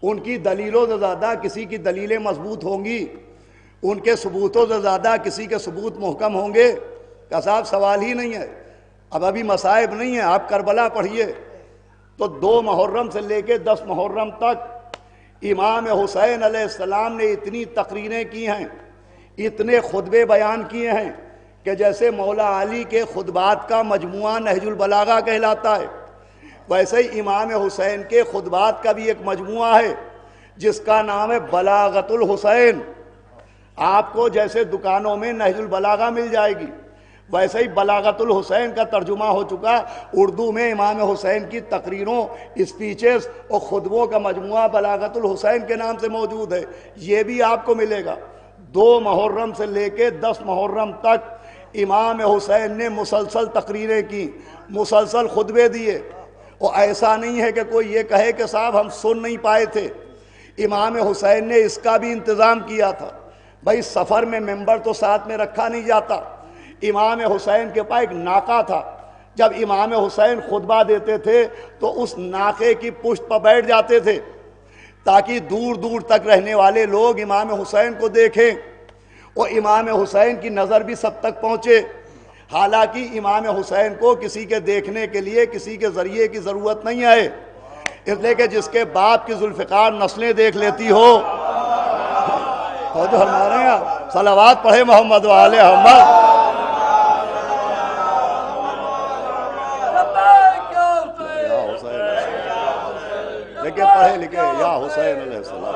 ان کی دلیلوں سے زیادہ کسی کی دلیلیں مضبوط ہوں گی؟ ان کے ثبوتوں سے زیادہ کسی کے ثبوت محکم ہوں گے؟ کہ صاحب سوال ہی نہیں ہے، اب ابھی مصائب نہیں ہیں، آپ کربلا پڑھیے تو 2 محرم سے لے کے 10 محرم تک امام حسین علیہ السلام نے اتنی تقریریں کی ہیں، اتنے خطبے بیان کیے ہیں کہ جیسے مولا علی کے خطبات کا مجموعہ نہج البلاغہ کہلاتا ہے، ویسے ہی امام حسین کے خطبات کا بھی ایک مجموعہ ہے جس کا نام ہے بلاغت الحسین۔ آپ کو جیسے دکانوں میں نہج البلاغہ مل جائے گی، ویسے ہی بلاغت الحسین کا ترجمہ ہو چکا اردو میں امام حسین کی تقریروں، اسپیچز اور خطبوں کا مجموعہ بلاغت الحسین کے نام سے موجود ہے، یہ بھی آپ کو ملے گا۔ 2 محرم سے لے کے 10 محرم تک امام حسین نے مسلسل تقریریں کی، مسلسل خطبے دیے، اور ایسا نہیں ہے کہ کوئی یہ کہے کہ صاحب ہم سن نہیں پائے تھے، امام حسین نے اس کا بھی انتظام کیا تھا۔ بھائی سفر میں ممبر تو ساتھ میں رکھا نہیں جاتا، امام حسین کے پاس ایک ناقہ تھا، جب امام حسین خطبہ دیتے تھے تو اس ناقے کی پشت پر بیٹھ جاتے تھے تاکہ دور دور تک رہنے والے لوگ امام حسین کو دیکھیں اور امام حسین کی نظر بھی سب تک پہنچے۔ حالانکہ امام حسین کو کسی کے دیکھنے کے لیے کسی کے ذریعے کی ضرورت نہیں ہے، اس لیے کہ جس کے باپ کی ذوالفقار نسلیں دیکھ لیتی ہو تو جو ہمارے یہاں صلوات پڑھے محمد و آل محمد۔ لیکن پڑھے لکھے یا حسین علیہ السلام،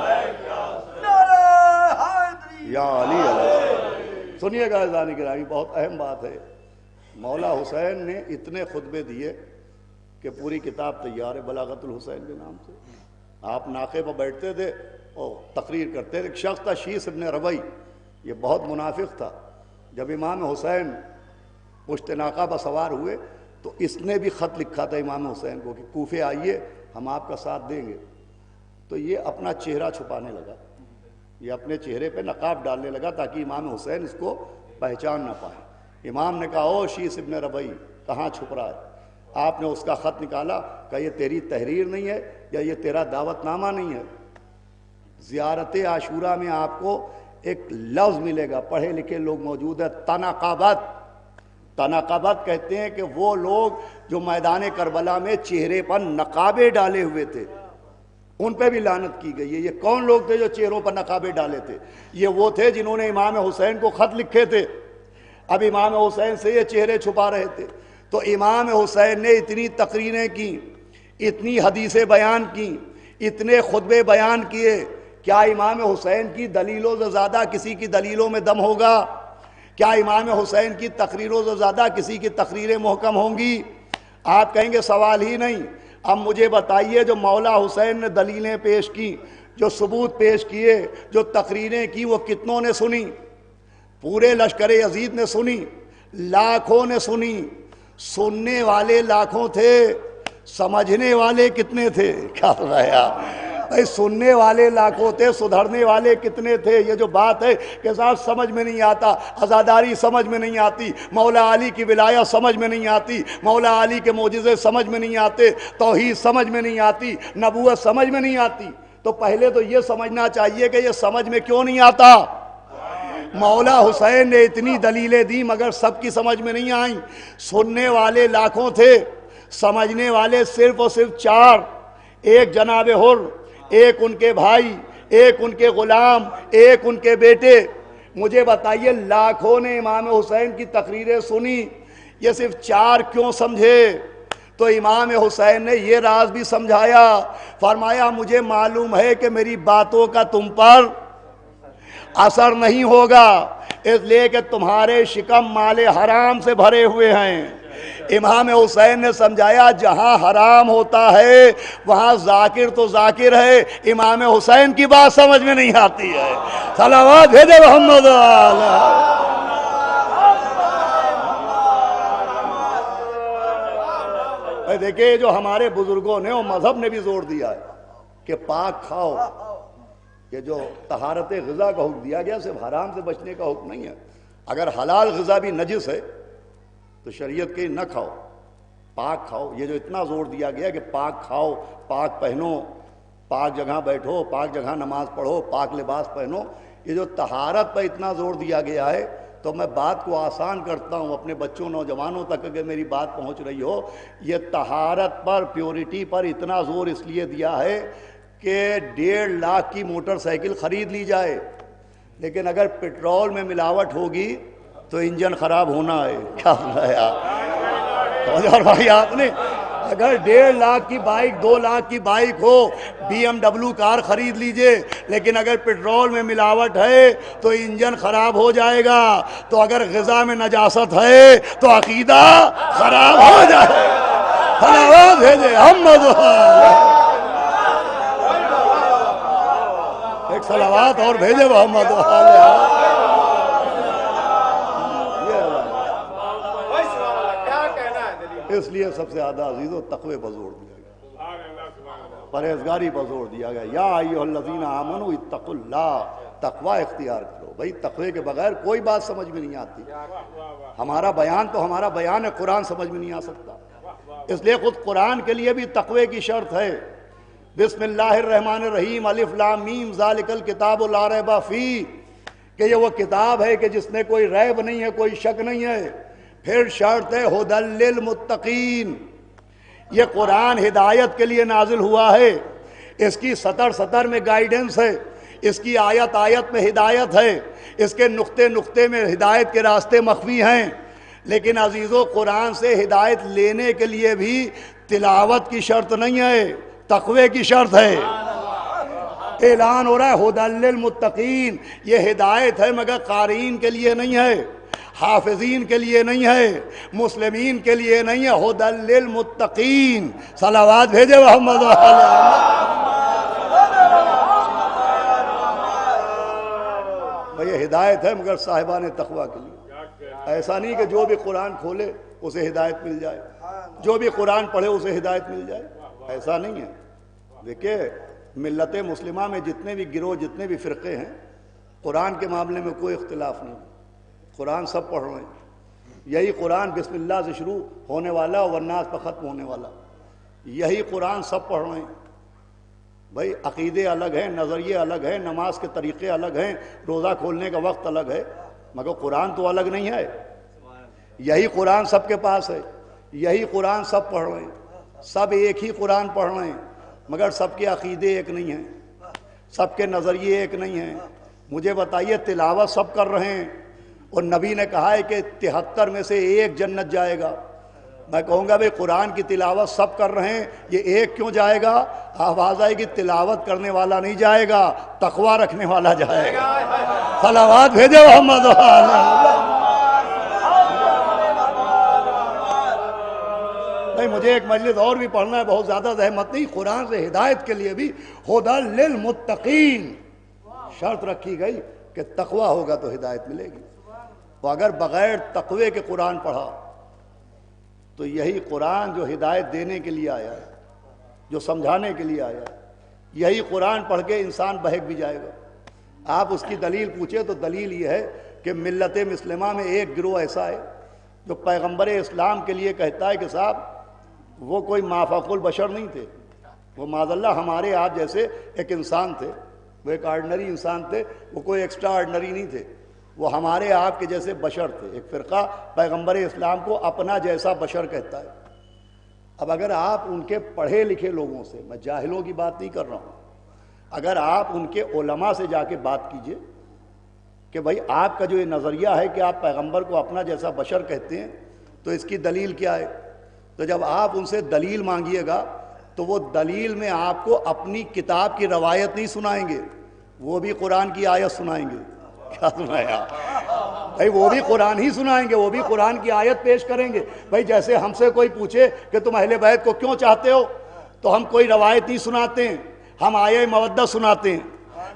یا علی علیہ السلام۔ سنیے گا عزیزان گرامی، بہت اہم بات ہے۔ مولا حسین نے اتنے خطبے دیے کہ پوری کتاب تیار ہے بلاغت الحسین کے نام سے۔ آپ ناقے پر بیٹھتے تھے اور تقریر کرتے تھے۔ ایک شخص تھا شیس ابن ربیع، یہ بہت منافق تھا۔ جب امام حسین پشت ناقہ پر سوار ہوئے تو اس نے بھی خط لکھا تھا امام حسین کو کہ کوفے آئیے، ہم آپ کا ساتھ دیں گے۔ تو یہ اپنا چہرہ چھپانے لگا، یہ اپنے چہرے پہ نقاب ڈالنے لگا تاکہ امام حسین اس کو پہچان نہ پائے۔ امام نے کہا او شیس ابن ربیع کہاں چھپ رہا ہے؟ آپ نے اس کا خط نکالا، کہا یہ تیری تحریر نہیں ہے یا یہ تیرا دعوت نامہ نہیں ہے؟ زیارت عاشورہ میں آپ کو ایک لفظ ملے گا، پڑھے لکھے لوگ موجود ہیں، تناقبت۔ تناقبت کہتے ہیں کہ وہ لوگ جو میدان کربلا میں چہرے پر نقابے ڈالے ہوئے تھے، ان پہ بھی لعنت کی گئی ہے۔ یہ کون لوگ تھے جو چہروں پر نقابے ڈالے تھے؟ یہ وہ تھے جنہوں نے امام حسین کو خط لکھے تھے، اب امام حسین سے یہ چہرے چھپا رہے تھے۔ تو امام حسین نے اتنی تقریریں کی، اتنی حدیثیں بیان کی، اتنے خطبے بیان کیے، کیا امام حسین کی دلیلوں سے زیادہ کسی کی دلیلوں میں دم ہوگا؟ کیا امام حسین کی تقریروں سے زیادہ کسی کی تقریریں محکم ہوں گی؟ آپ کہیں گے سوال ہی نہیں۔ اب مجھے بتائیے جو مولا حسین نے دلیلیں پیش کی، جو ثبوت پیش کیے، جو تقریریں کی، وہ کتنوں نے سنی؟ پورے لشکر یزید نے سنی، لاکھوں نے سنی۔ سننے والے لاکھوں تھے، سمجھنے والے کتنے تھے؟ کیا رہا بھائی، سننے والے لاکھوں تھے، سدھرنے والے کتنے تھے؟ یہ جو بات ہے کہ صاحب سمجھ میں نہیں آتا، عزاداری سمجھ میں نہیں آتی، مولا علی کی ولایت سمجھ میں نہیں آتی، مولا علی کے معجزے سمجھ میں نہیں آتے، توحید سمجھ میں نہیں آتی، نبوت سمجھ میں نہیں آتی، تو پہلے تو یہ سمجھنا چاہیے کہ یہ سمجھ میں کیوں نہیں آتا۔ مولا حسین نے اتنی دلیلیں دی مگر سب کی سمجھ میں نہیں آئیں۔ سننے والے لاکھوں تھے، سمجھنے والے صرف اور صرف 4، ایک جناب حر، ایک ان کے بھائی، ایک ان کے غلام، ایک ان کے بیٹے۔ مجھے بتائیے لاکھوں نے امام حسین کی تقریریں سنی، یہ صرف 4 کیوں سمجھے؟ تو امام حسین نے یہ راز بھی سمجھایا، فرمایا مجھے معلوم ہے کہ میری باتوں کا تم پر اثر نہیں ہوگا، اس لیے کہ تمہارے شکم مال حرام سے بھرے ہوئے ہیں۔ امام حسین نے سمجھایا جہاں حرام ہوتا ہے وہاں ذاکر تو ذاکر ہے، امام حسین کی بات سمجھ میں نہیں آتی ہے۔ صلوات بھیجے محمد دیکھیں جو ہمارے بزرگوں نے اور مذہب نے بھی زور دیا ہے کہ پاک کھاؤ، کہ جو طہارت غذا کا حکم دیا گیا صرف حرام سے بچنے کا حکم نہیں ہے۔ اگر حلال غذا بھی نجس ہے تو شریعت کے نہ کھاؤ، پاک کھاؤ۔ یہ جو اتنا زور دیا گیا کہ پاک کھاؤ، پاک پہنو، پاک جگہ بیٹھو، پاک جگہ نماز پڑھو، پاک لباس پہنو، یہ جو طہارت پر اتنا زور دیا گیا ہے، تو میں بات کو آسان کرتا ہوں اپنے بچوں نوجوانوں تک اگر میری بات پہنچ رہی ہو، یہ طہارت پر، پیورٹی پر اتنا زور اس لیے دیا ہے کہ 1.5 لاکھ کی موٹر سائیکل خرید لی جائے، لیکن اگر پیٹرول میں ملاوٹ ہوگی تو انجن خراب ہونا ہے۔ کیا سنایا اور بھائی آپ نے؟ اگر 1.5 لاکھ کی بائک، 2 لاکھ کی بائک ہو، BMW کار خرید لیجئے، لیکن اگر پیٹرول میں ملاوٹ ہے تو انجن خراب ہو جائے گا۔ تو اگر غذا میں نجاست ہے تو عقیدہ خراب ہو جائے گا۔ صلوات بھیجے محمد، ایک صلوات اور بھیجے محمد۔ اس لیے سب سے زیادہ عزیزو تقوی پر زور دیا گیا، پرہیزگاری پر زور دیا گیا۔ یا ایھا الذین آمنوا اتقوا اللہ، تقوی اختیار کرو۔ بھائی تقوی کے بغیر کوئی بات سمجھ میں نہیں آتی۔ ہمارا بیان تو ہمارا بیان ہے، قرآن سمجھ میں نہیں آ سکتا۔ اس لیے خود قرآن کے لیے بھی تقوی کی شرط ہے۔ بسم اللہ الرحمن الرحیم، الف لام میم، ذالک الکتاب لا ریب فیہ، کہ یہ وہ کتاب ہے کہ جس میں کوئی ریب نہیں ہے، کوئی شک نہیں ہے۔ پھر شرط ہے ھدی للمتقین، یہ قرآن ہدایت کے لیے نازل ہوا ہے، اس کی سطر سطر میں گائیڈنس ہے، اس کی آیت آیت میں ہدایت ہے، اس کے نقطے نقطے میں ہدایت کے راستے مخفی ہیں۔ لیکن عزیزو قرآن سے ہدایت لینے کے لیے بھی تلاوت کی شرط نہیں ہے، تقوی کی شرط ہے۔ اعلان ہو رہا ہے ھدی للمتقین، یہ ہدایت ہے مگر قارئین کے لیے نہیں ہے، حافظین کے لیے نہیں ہے، مسلمین کے لیے نہیں ہے، ھدی للمتقین۔ صلوات بھیجے محمد۔ بھئی یہ ہدایت ہے مگر صاحبان تقوی کے لیے، ایسا نہیں کہ جو بھی قرآن کھولے اسے ہدایت مل جائے، جو بھی قرآن پڑھے اسے ہدایت مل جائے، ایسا نہیں ہے۔ دیکھیں ملت مسلمہ میں جتنے بھی گروہ، جتنے بھی فرقے ہیں، قرآن کے معاملے میں کوئی اختلاف نہیں، قرآن سب پڑھ رہے ہیں۔ یہی قرآن بسم اللہ سے شروع ہونے والا اور والناس پر ختم ہونے والا، یہی قرآن سب پڑھ رہے ہیں۔ بھائی عقیدے الگ ہیں، نظریے الگ ہیں، نماز کے طریقے الگ ہیں، روزہ کھولنے کا وقت الگ ہے، مگر قرآن تو الگ نہیں ہے۔ یہی قرآن سب کے پاس ہے، یہی قرآن سب پڑھ رہے ہیں، سب ایک ہی قرآن پڑھ رہے ہیں، مگر سب کے عقیدے ایک نہیں ہیں، سب کے نظریے ایک نہیں ہیں۔ مجھے بتائیے تلاوت سب کر رہے ہیں اور نبی نے کہا ہے کہ 73 میں سے ایک جنت جائے گا۔ میں کہوں گا بھئی قرآن کی تلاوت سب کر رہے ہیں، یہ ایک کیوں جائے گا؟ آواز آئے گی تلاوت کرنے والا نہیں جائے گا، تقوی رکھنے والا جائے گا۔ صلوات بھیجے محمد۔ نہیں مجھے ایک مجلس اور بھی پڑھنا ہے، بہت زیادہ زحمت نہیں، قرآن سے ہدایت کے لیے بھی ھدی للمتقین شرط رکھی گئی کہ تقوی ہوگا تو ہدایت ملے گی۔ تو اگر بغیر تقوی کے قرآن پڑھا تو یہی قرآن جو ہدایت دینے کے لیے آیا ہے، جو سمجھانے کے لیے آیا ہے، یہی قرآن پڑھ کے انسان بہک بھی جائے گا۔ آپ اس کی دلیل پوچھے تو دلیل یہ ہے کہ ملت مسلمہ میں ایک گروہ ایسا ہے جو پیغمبر اسلام کے لیے کہتا ہے کہ صاحب وہ کوئی مافوق البشر نہیں تھے، وہ معاذ اللہ ہمارے آپ جیسے ایک انسان تھے، وہ ایک آرڈنری انسان تھے، وہ کوئی ایکسٹرا آرڈنری نہیں تھے، وہ ہمارے آپ کے جیسے بشر تھے۔ ایک فرقہ پیغمبر اسلام کو اپنا جیسا بشر کہتا ہے۔ اب اگر آپ ان کے پڑھے لکھے لوگوں سے، میں جاہلوں کی بات نہیں کر رہا ہوں، اگر آپ ان کے علماء سے جا کے بات کیجئے کہ بھائی آپ کا جو یہ نظریہ ہے کہ آپ پیغمبر کو اپنا جیسا بشر کہتے ہیں تو اس کی دلیل کیا ہے، تو جب آپ ان سے دلیل مانگیے گا تو وہ دلیل میں آپ کو اپنی کتاب کی روایت نہیں سنائیں گے، وہ بھی قرآن کی آیت سنائیں گے۔ کیا سنایا بھائی؟ وہ بھی قرآن ہی سنائیں گے، وہ بھی قرآن کی آیت پیش کریں گے. بھائی جیسے ہم سے کوئی پوچھے کہ تم اہل بیت کو کیوں چاہتے ہو، تو ہم کوئی روایت نہیں سناتے ہیں، ہم آیہ مودہ سناتے ہیں.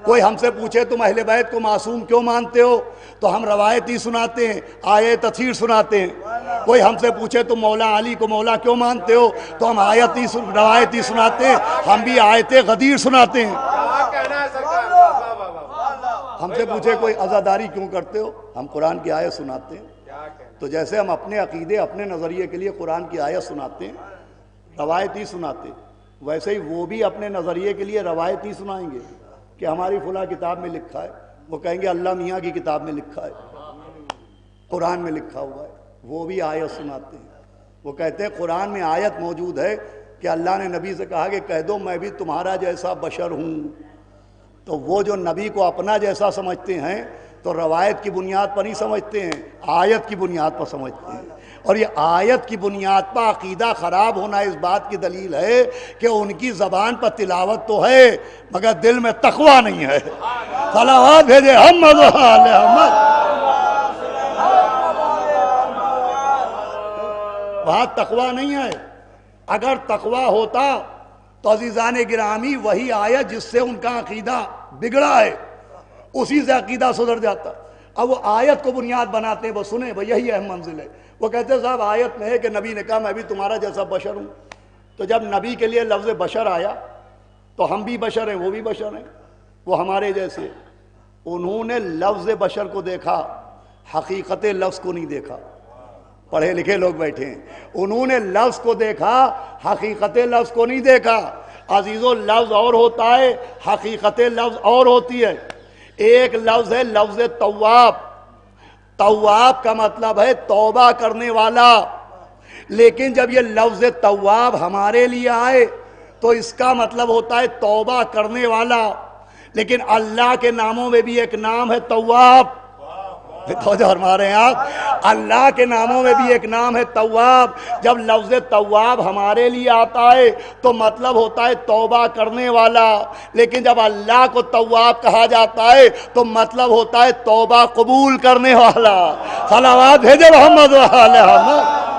کوئی ہم سے پوچھے تم اہل بیت کو معصوم کیوں مانتے ہو، تو ہم روایت ہی سناتے ہیں، آیہ تطہیر سناتے ہیں. کوئی ہم سے پوچھے تم مولا علی کو مولا کیوں مانتے ہو، تو ہم روایت ہی سناتے ہیں، ہم بھی آیت غدیر سناتے ہیں. ہم سے پوچھے کوئی عزاداری کیوں کرتے ہو، ہم قرآن کی آیت سناتے ہیں. تو جیسے ہم اپنے عقیدے اپنے نظریے کے لیے قرآن کی آیت سناتے ہیں، روایت ہی سناتے ہیں، ویسے ہی وہ بھی اپنے نظریے کے لیے روایت ہی سنائیں گے کہ ہماری فلاں کتاب میں لکھا ہے. وہ کہیں گے اللہ میاں کی کتاب میں لکھا ہے، قرآن میں لکھا ہوا ہے. وہ بھی آیت سناتے ہیں. وہ کہتے ہیں قرآن میں آیت موجود ہے کہ اللہ نے نبی سے کہا کہ کہہ دو میں بھی تمہارا جیسا بشر ہوں. تو وہ جو نبی کو اپنا جیسا سمجھتے ہیں تو روایت کی بنیاد پر نہیں سمجھتے ہیں، آیت کی بنیاد پر سمجھتے ہیں. اور یہ آیت کی بنیاد پر عقیدہ خراب ہونا اس بات کی دلیل ہے کہ ان کی زبان پر تلاوت تو ہے مگر دل میں تقویٰ نہیں ہے. صلوات بھیجے محمد آل محمد. وہاں تقویٰ نہیں ہے. اگر تقویٰ ہوتا تو عزیزان گرامی وہی آیت جس سے ان کا عقیدہ بگڑا ہے اسی سے عقیدہ سدھر جاتا. اب وہ آیت کو بنیاد بناتے ہیں. وہ سنیں بھئی یہی اہم منزل ہے. وہ کہتے ہیں صاحب آیت میں ہے کہ نبی نے کہا میں بھی تمہارا جیسا بشر ہوں. تو جب نبی کے لیے لفظ بشر آیا تو ہم بھی بشر ہیں، وہ بھی بشر ہیں، وہ ہمارے جیسے. انہوں نے لفظ بشر کو دیکھا، حقیقت لفظ کو نہیں دیکھا. پڑھے لکھے لوگ بیٹھے ہیں، انہوں نے لفظ کو دیکھا، حقیقت لفظ کو نہیں دیکھا. عزیزو لفظ اور ہوتا ہے، حقیقت لفظ اور ہوتی ہے. ایک لفظ ہے لفظ تواب. تواب کا مطلب ہے توبہ کرنے والا. لیکن جب یہ لفظ تواب ہمارے لیے آئے تو اس کا مطلب ہوتا ہے توبہ کرنے والا. لیکن اللہ کے ناموں میں بھی ایک نام ہے تواب. توجہ فرما رہے ہیں آپ؟ اللہ کے ناموں میں بھی ایک نام ہے تواب. جب لفظ تواب ہمارے لیے آتا ہے تو مطلب ہوتا ہے توبہ کرنے والا. لیکن جب اللہ کو تواب کہا جاتا ہے تو مطلب ہوتا ہے توبہ قبول کرنے والا. صلوات بھیجے محمد وآل محمد.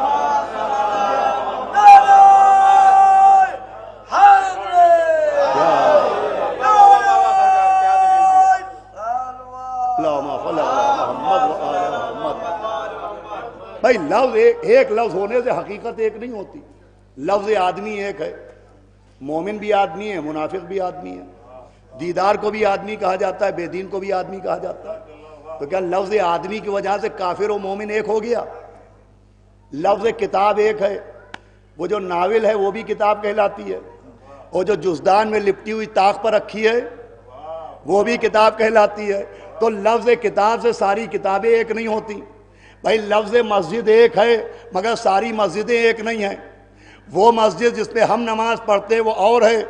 بھائی لفظ ایک لفظ ہونے سے حقیقت ایک نہیں ہوتی. لفظ آدمی ایک ہے. مومن بھی آدمی ہے، منافق بھی آدمی ہے. دیدار کو بھی آدمی کہا جاتا ہے، بے دین کو بھی آدمی کہا جاتا ہے. تو کیا لفظ آدمی کی وجہ سے کافر و مومن ایک ہو گیا؟ لفظ کتاب ایک ہے. وہ جو ناول ہے وہ بھی کتاب کہلاتی ہے. وہ جو جزدان میں لپٹی ہوئی طاق پر رکھی ہے وہ بھی کتاب کہلاتی ہے. تو لفظ کتاب سے ساری کتابیں ایک نہیں ہوتی. بھائی لفظ مسجد ایک ہے مگر ساری مسجدیں ایک نہیں ہیں. وہ مسجد جس پہ ہم نماز پڑھتے وہ اور ہے،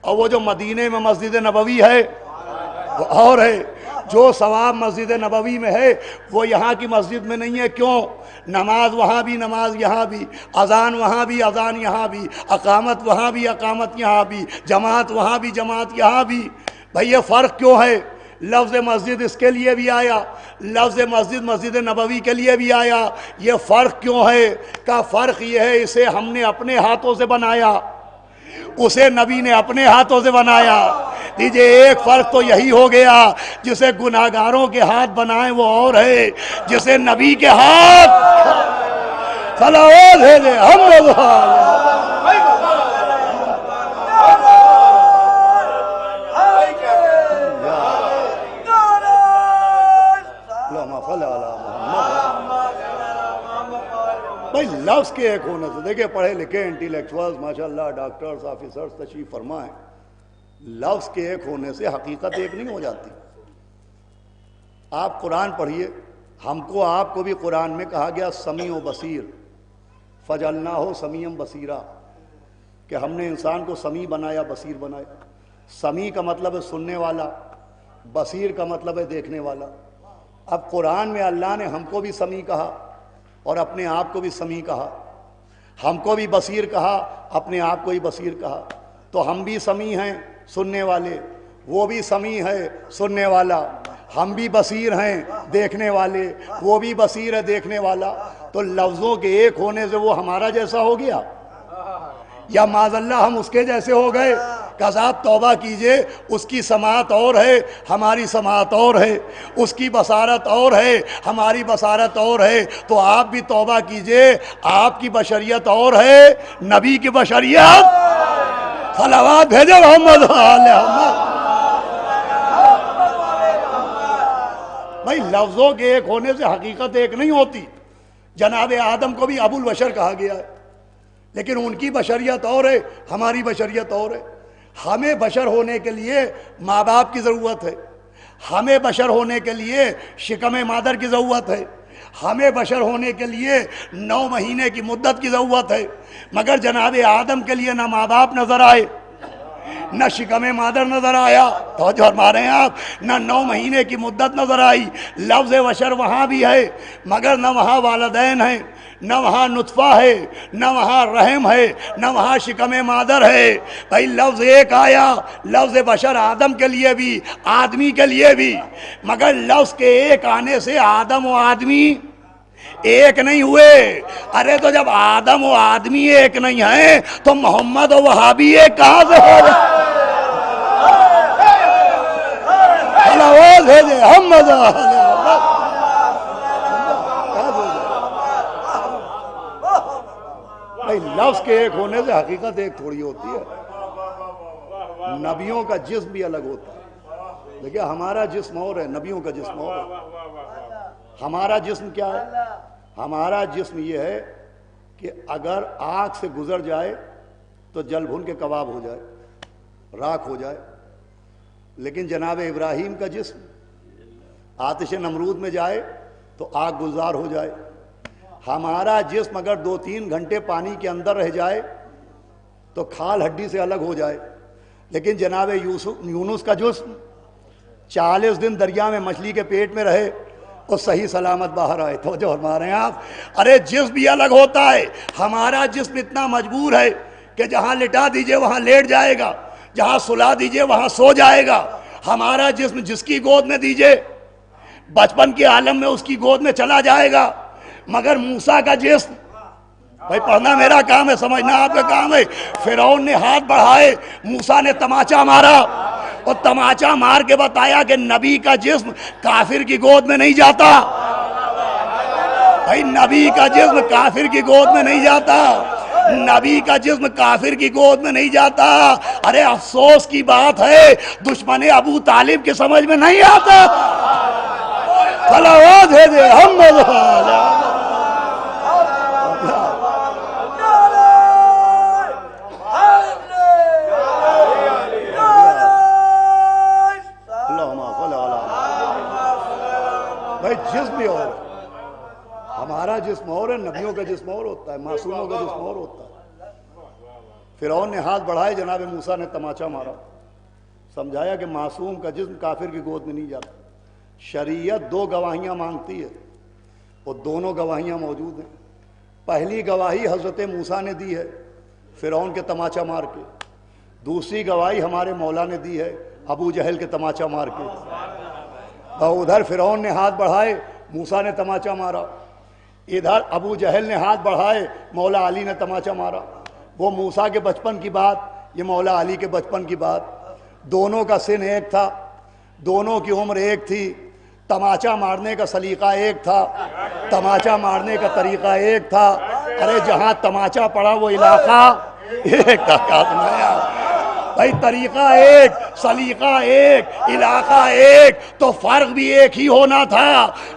اور وہ جو مدینے میں مسجد نبوی ہے وہ اور ہے. جو ثواب مسجد نبوی میں ہے وہ یہاں کی مسجد میں نہیں ہے. کیوں؟ نماز وہاں بھی نماز یہاں بھی، اذان وہاں بھی اذان یہاں بھی، اقامت وہاں بھی اقامت یہاں بھی، جماعت وہاں بھی جماعت یہاں بھی. بھئی یہ فرق کیوں ہے؟ لفظ مسجد اس کے لیے بھی آیا، لفظ مسجد مسجد نبوی کے لیے بھی آیا. یہ فرق کیوں ہے؟ کا فرق یہ ہے اسے ہم نے اپنے ہاتھوں سے بنایا، اسے نبی نے اپنے ہاتھوں سے بنایا. لیجئے ایک فرق تو یہی ہو گیا، جسے گناہگاروں کے ہاتھ بنائیں وہ اور ہے، جسے نبی کے ہاتھ صلوات ہے ہم بھائی لفظ کے ایک ہونے سے. دیکھیں پڑھے لکھے انٹیلیکچوئلز ماشاءاللہ ڈاکٹرز آفیسرز تشریف فرما ہیں. لفظ کے ایک ہونے سے حقیقت ایک نہیں ہو جاتی. آپ قرآن پڑھیے، ہم کو آپ کو بھی قرآن میں کہا گیا سمیع و بصیر، فجعلناہ سمیعا بصیرا، کہ ہم نے انسان کو سمیع بنایا بصیر بنایا. سمیع کا مطلب ہے سننے والا، بصیر کا مطلب ہے دیکھنے والا. اب قرآن میں اللہ نے ہم کو بھی سمیع کہا اور اپنے آپ کو بھی سمیع کہا، ہم کو بھی بصیر کہا، اپنے آپ کو ہی بصیر کہا. تو ہم بھی سمیع ہیں سننے والے، وہ بھی سمیع ہے سننے والا. ہم بھی بصیر ہیں دیکھنے والے، وہ بھی بصیر ہے دیکھنے والا، تو لفظوں کے ایک ہونے سے وہ ہمارا جیسا ہو گیا یا معاذ اللہ ہم اس کے جیسے ہو گئے؟ کذاب توبہ کیجئے، اس کی سماعت اور ہے، ہماری سماعت اور ہے، اس کی بصارت اور ہے، ہماری بصارت اور ہے، تو آپ بھی توبہ کیجئے، آپ کی بشریت اور ہے، نبی کی بشریت، صلوات بھیجو محمد آل محمد۔ بھائی لفظوں کے ایک ہونے سے حقیقت ایک نہیں ہوتی۔ جناب آدم کو بھی ابو البشر کہا گیا ہے، لیکن ان کی بشریت اور ہے، ہماری بشریت اور ہے۔ ہمیں بشر ہونے کے لیے ماں باپ کی ضرورت ہے، ہمیں بشر ہونے کے لیے شکم مادر کی ضرورت ہے، ہمیں بشر ہونے کے لیے 9 مہینے کی مدت کی ضرورت ہے، مگر جناب آدم کے لیے نہ ماں باپ نظر آئے، نہ شکم مادر نظر آیا، توجہ فرما رہے ہیں آپ، نہ 9 مہینے کی مدت نظر آئی۔ لفظ بشر وہاں بھی ہے، مگر نہ وہاں والدین ہیں، نہ وہاں نطفہ ہے، نہ وہاں رحم ہے، نہ وہاں شکم مادر ہے۔ بھائی لفظ ایک آیا، لفظ بشر آدم کے لیے بھی، آدمی کے لیے بھی، مگر لفظ کے ایک آنے سے آدم و آدمی ایک نہیں ہوئے۔ ارے تو جب آدم و آدمی ایک نہیں ہیں تو محمد و وہابی ایک کہاں سے ہو جائے؟ آواز ہے جی محمد بھائی لفظ کے ایک ہونے سے حقیقت ایک تھوڑی ہوتی ہے۔ نبیوں کا جسم بھی الگ ہوتا ہے، دیکھیں ہمارا جسم اور ہے، نبیوں کا جسم اور ہے۔ ہمارا جسم کیا ہے؟ ہمارا جسم یہ ہے کہ اگر آگ سے گزر جائے تو جل بھن کے کباب ہو جائے، راکھ ہو جائے، لیکن جناب ابراہیم کا جسم آتش نمرود میں جائے تو آگ گلزار ہو جائے۔ ہمارا جسم اگر 2-3 گھنٹے پانی کے اندر رہ جائے تو کھال ہڈی سے الگ ہو جائے، لیکن جناب یونس کا جسم 40 دن دریا میں مچھلی کے پیٹ میں رہے اور صحیح سلامت باہر آئے۔ توجہ فرما رہے ہیں آپ؟ ارے جسم بھی الگ ہوتا ہے۔ ہمارا جسم اتنا مجبور ہے کہ جہاں لٹا دیجئے وہاں لیٹ جائے گا، جہاں سلا دیجئے وہاں سو جائے گا۔ ہمارا جسم جس کی گود میں دیجئے بچپن کے عالم میں اس کی گود میں چلا جائے گا، مگر موسیٰ کا جسم، بھائی پڑھنا میرا کام ہے، سمجھنا آپ کا کام ہے۔ فرعون نے ہاتھ بڑھائے، موسیٰ نے تماچا مارا اور تماچا مار کے بتایا کہ نبی کا جسم کافر کی گود میں نہیں جاتا۔ بھائی نبی کا جسم کافر کی گود میں نہیں جاتا، نبی کا جسم کافر کی گود میں نہیں جاتا۔ ارے افسوس کی بات ہے دشمن ابو طالب کے سمجھ میں نہیں آتا۔ صلوات ہے دے محمد بھائی جسم بھی اور ہے، ہمارا جسم اور ہے، نبیوں کا جسم اور ہوتا ہے، معصوموں کا جسم اور ہوتا ہے۔ فرعون نے ہاتھ بڑھائے، جناب موسیٰ نے تماچا مارا، سمجھایا کہ معصوم کا جسم کافر کی گود میں نہیں جاتا۔ شریعت 2 گواہیاں مانگتی ہے اور دونوں گواہیاں موجود ہیں۔ پہلی گواہی حضرت موسیٰ نے دی ہے فرعون کے تماچا مار کے، دوسری گواہی ہمارے مولا نے دی ہے ابو جہل کے تماچا مار کے۔ ادھر فرعون نے ہاتھ بڑھائے، موسیٰ نے تماچا مارا، ادھر ابو جہل نے ہاتھ بڑھائے، مولا علی نے تماچا مارا۔ وہ موسیٰ کے بچپن کی بات، یہ مولا علی کے بچپن کی بات، دونوں کا سن ایک تھا، دونوں کی عمر ایک تھی، تماچا مارنے کا سلیقہ ایک تھا، تماچا مارنے کا طریقہ ایک تھا۔ ارے جہاں تماچا پڑا وہ علاقہ ایک تھا، بھائی طریقہ ایک، سلیقہ ایک، علاقہ ایک، تو فرق بھی ایک ہی ہونا تھا۔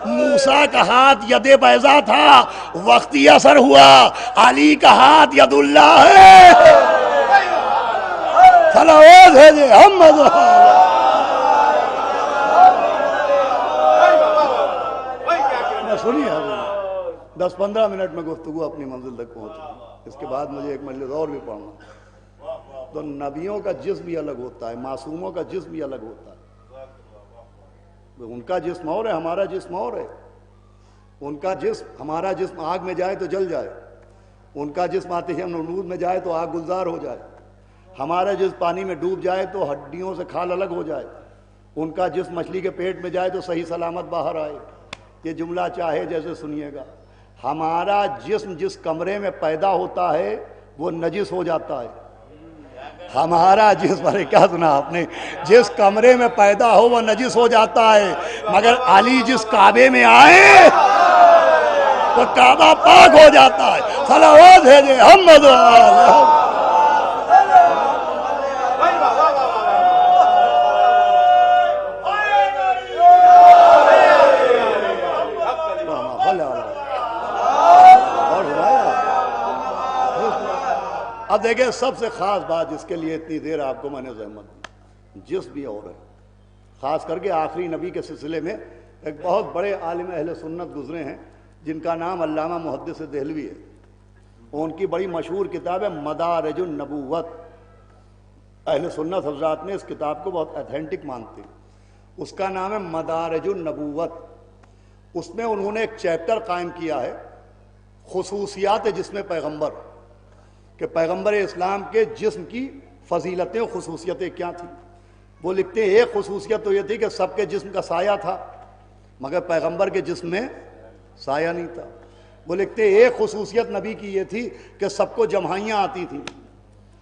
موسیٰ کا ہاتھ ید بیضا تھا، وقتی اثر ہوا، علی کا ہاتھ ید اللہ ہے۔ صلوات ہے جی محمد۔ سنیے 10-15 منٹ میں گفتگو اپنی منزل تک پہنچ، اس کے بعد مجھے ایک مجلس اور بھی پڑھنا۔ تو نبیوں کا جسم بھی الگ ہوتا ہے، معصوموں کا جسم بھی الگ ہوتا ہے۔ ان کا جسم اور ہے، ہمارا جسم اور ہے۔ ان کا جسم، ہمارا جسم آگ میں جائے تو جل جائے، ان کا جسم آتش نمرود میں جائے تو آگ گلزار ہو جائے، ہمارا جسم پانی میں ڈوب جائے تو ہڈیوں سے کھال الگ ہو جائے، ان کا جسم مچھلی کے پیٹ میں جائے تو صحیح سلامت باہر آئے. یہ جملہ چاہے جیسے سنیے گا. ہمارا جسم جس کمرے میں پیدا ہوتا ہے وہ نجس ہو جاتا ہے. ہمارا جسم، ارے کیا سنا آپ نے، جس کمرے میں پیدا ہو وہ نجس ہو جاتا ہے، مگر علی جس کعبے میں آئے تو کعبہ پاک ہو جاتا ہے. صلوات بھیجے محمد اب دیکھیں سب سے خاص بات جس کے لیے اتنی دیر آپ کو میں نے زحمت دی، جس بھی اور ہے، خاص کر کے آخری نبی کے سلسلے میں ایک بہت بڑے عالم اہل سنت گزرے ہیں جن کا نام علامہ محدث دہلوی ہے. ان کی بڑی مشہور کتاب ہے مدارج النبوت. اہل سنت حضرات نے اس کتاب کو بہت ایتھینٹک مانتے ہیں. اس کا نام ہے مدارج النبوت. اس میں انہوں نے ایک چیپٹر قائم کیا ہے خصوصیات جسم پیغمبر، کہ پیغمبر اسلام کے جسم کی فضیلتیں و خصوصیتیں کیا تھیں. وہ لکھتے ہیں ایک خصوصیت تو یہ تھی کہ سب کے جسم کا سایہ تھا، مگر پیغمبر کے جسم میں سایہ نہیں تھا. وہ لکھتے ہیں ایک خصوصیت نبی کی یہ تھی کہ سب کو جمہائیاں آتی تھیں،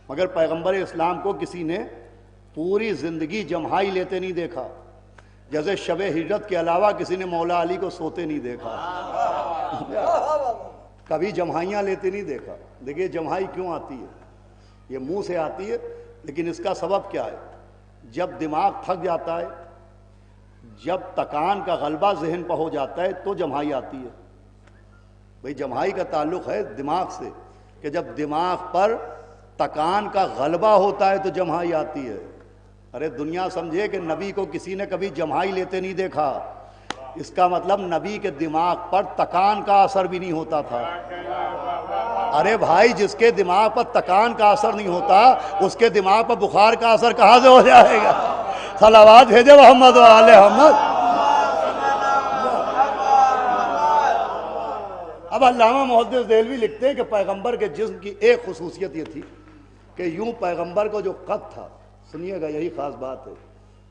مگر پیغمبر اسلام کو کسی نے پوری زندگی جمہائی لیتے نہیں دیکھا. جیسے شب ہجرت کے علاوہ کسی نے مولا علی کو سوتے نہیں دیکھا، کبھی جمہائیاں لیتے نہیں دیکھا. دیکھیے جمہائی کیوں آتی ہے، یہ منہ سے آتی ہے، لیکن اس کا سبب کیا ہے؟ جب دماغ تھک جاتا ہے، جب تکان کا غلبہ ذہن پر ہو جاتا ہے تو جمہائی آتی ہے. بھئی جمہائی کا تعلق ہے دماغ سے، کہ جب دماغ پر تکان کا غلبہ ہوتا ہے تو جمہائی آتی ہے. ارے دنیا سمجھے کہ نبی کو کسی نے کبھی جمہائی لیتے نہیں دیکھا، اس کا مطلب نبی کے دماغ پر تکان کا اثر بھی نہیں ہوتا تھا. ارے بھائی جس کے دماغ پر تکان کا اثر نہیں ہوتا اس کے دماغ پر بخار کا اثر کہاں سے ہو جائے گا؟ صلوات بھیجے محمد و آل محمد. اب علامہ محدث دہلوی لکھتے ہیں کہ پیغمبر کے جسم کی ایک خصوصیت یہ تھی کہ یوں پیغمبر کو جو قد تھا، سنیے گا یہی خاص بات ہے،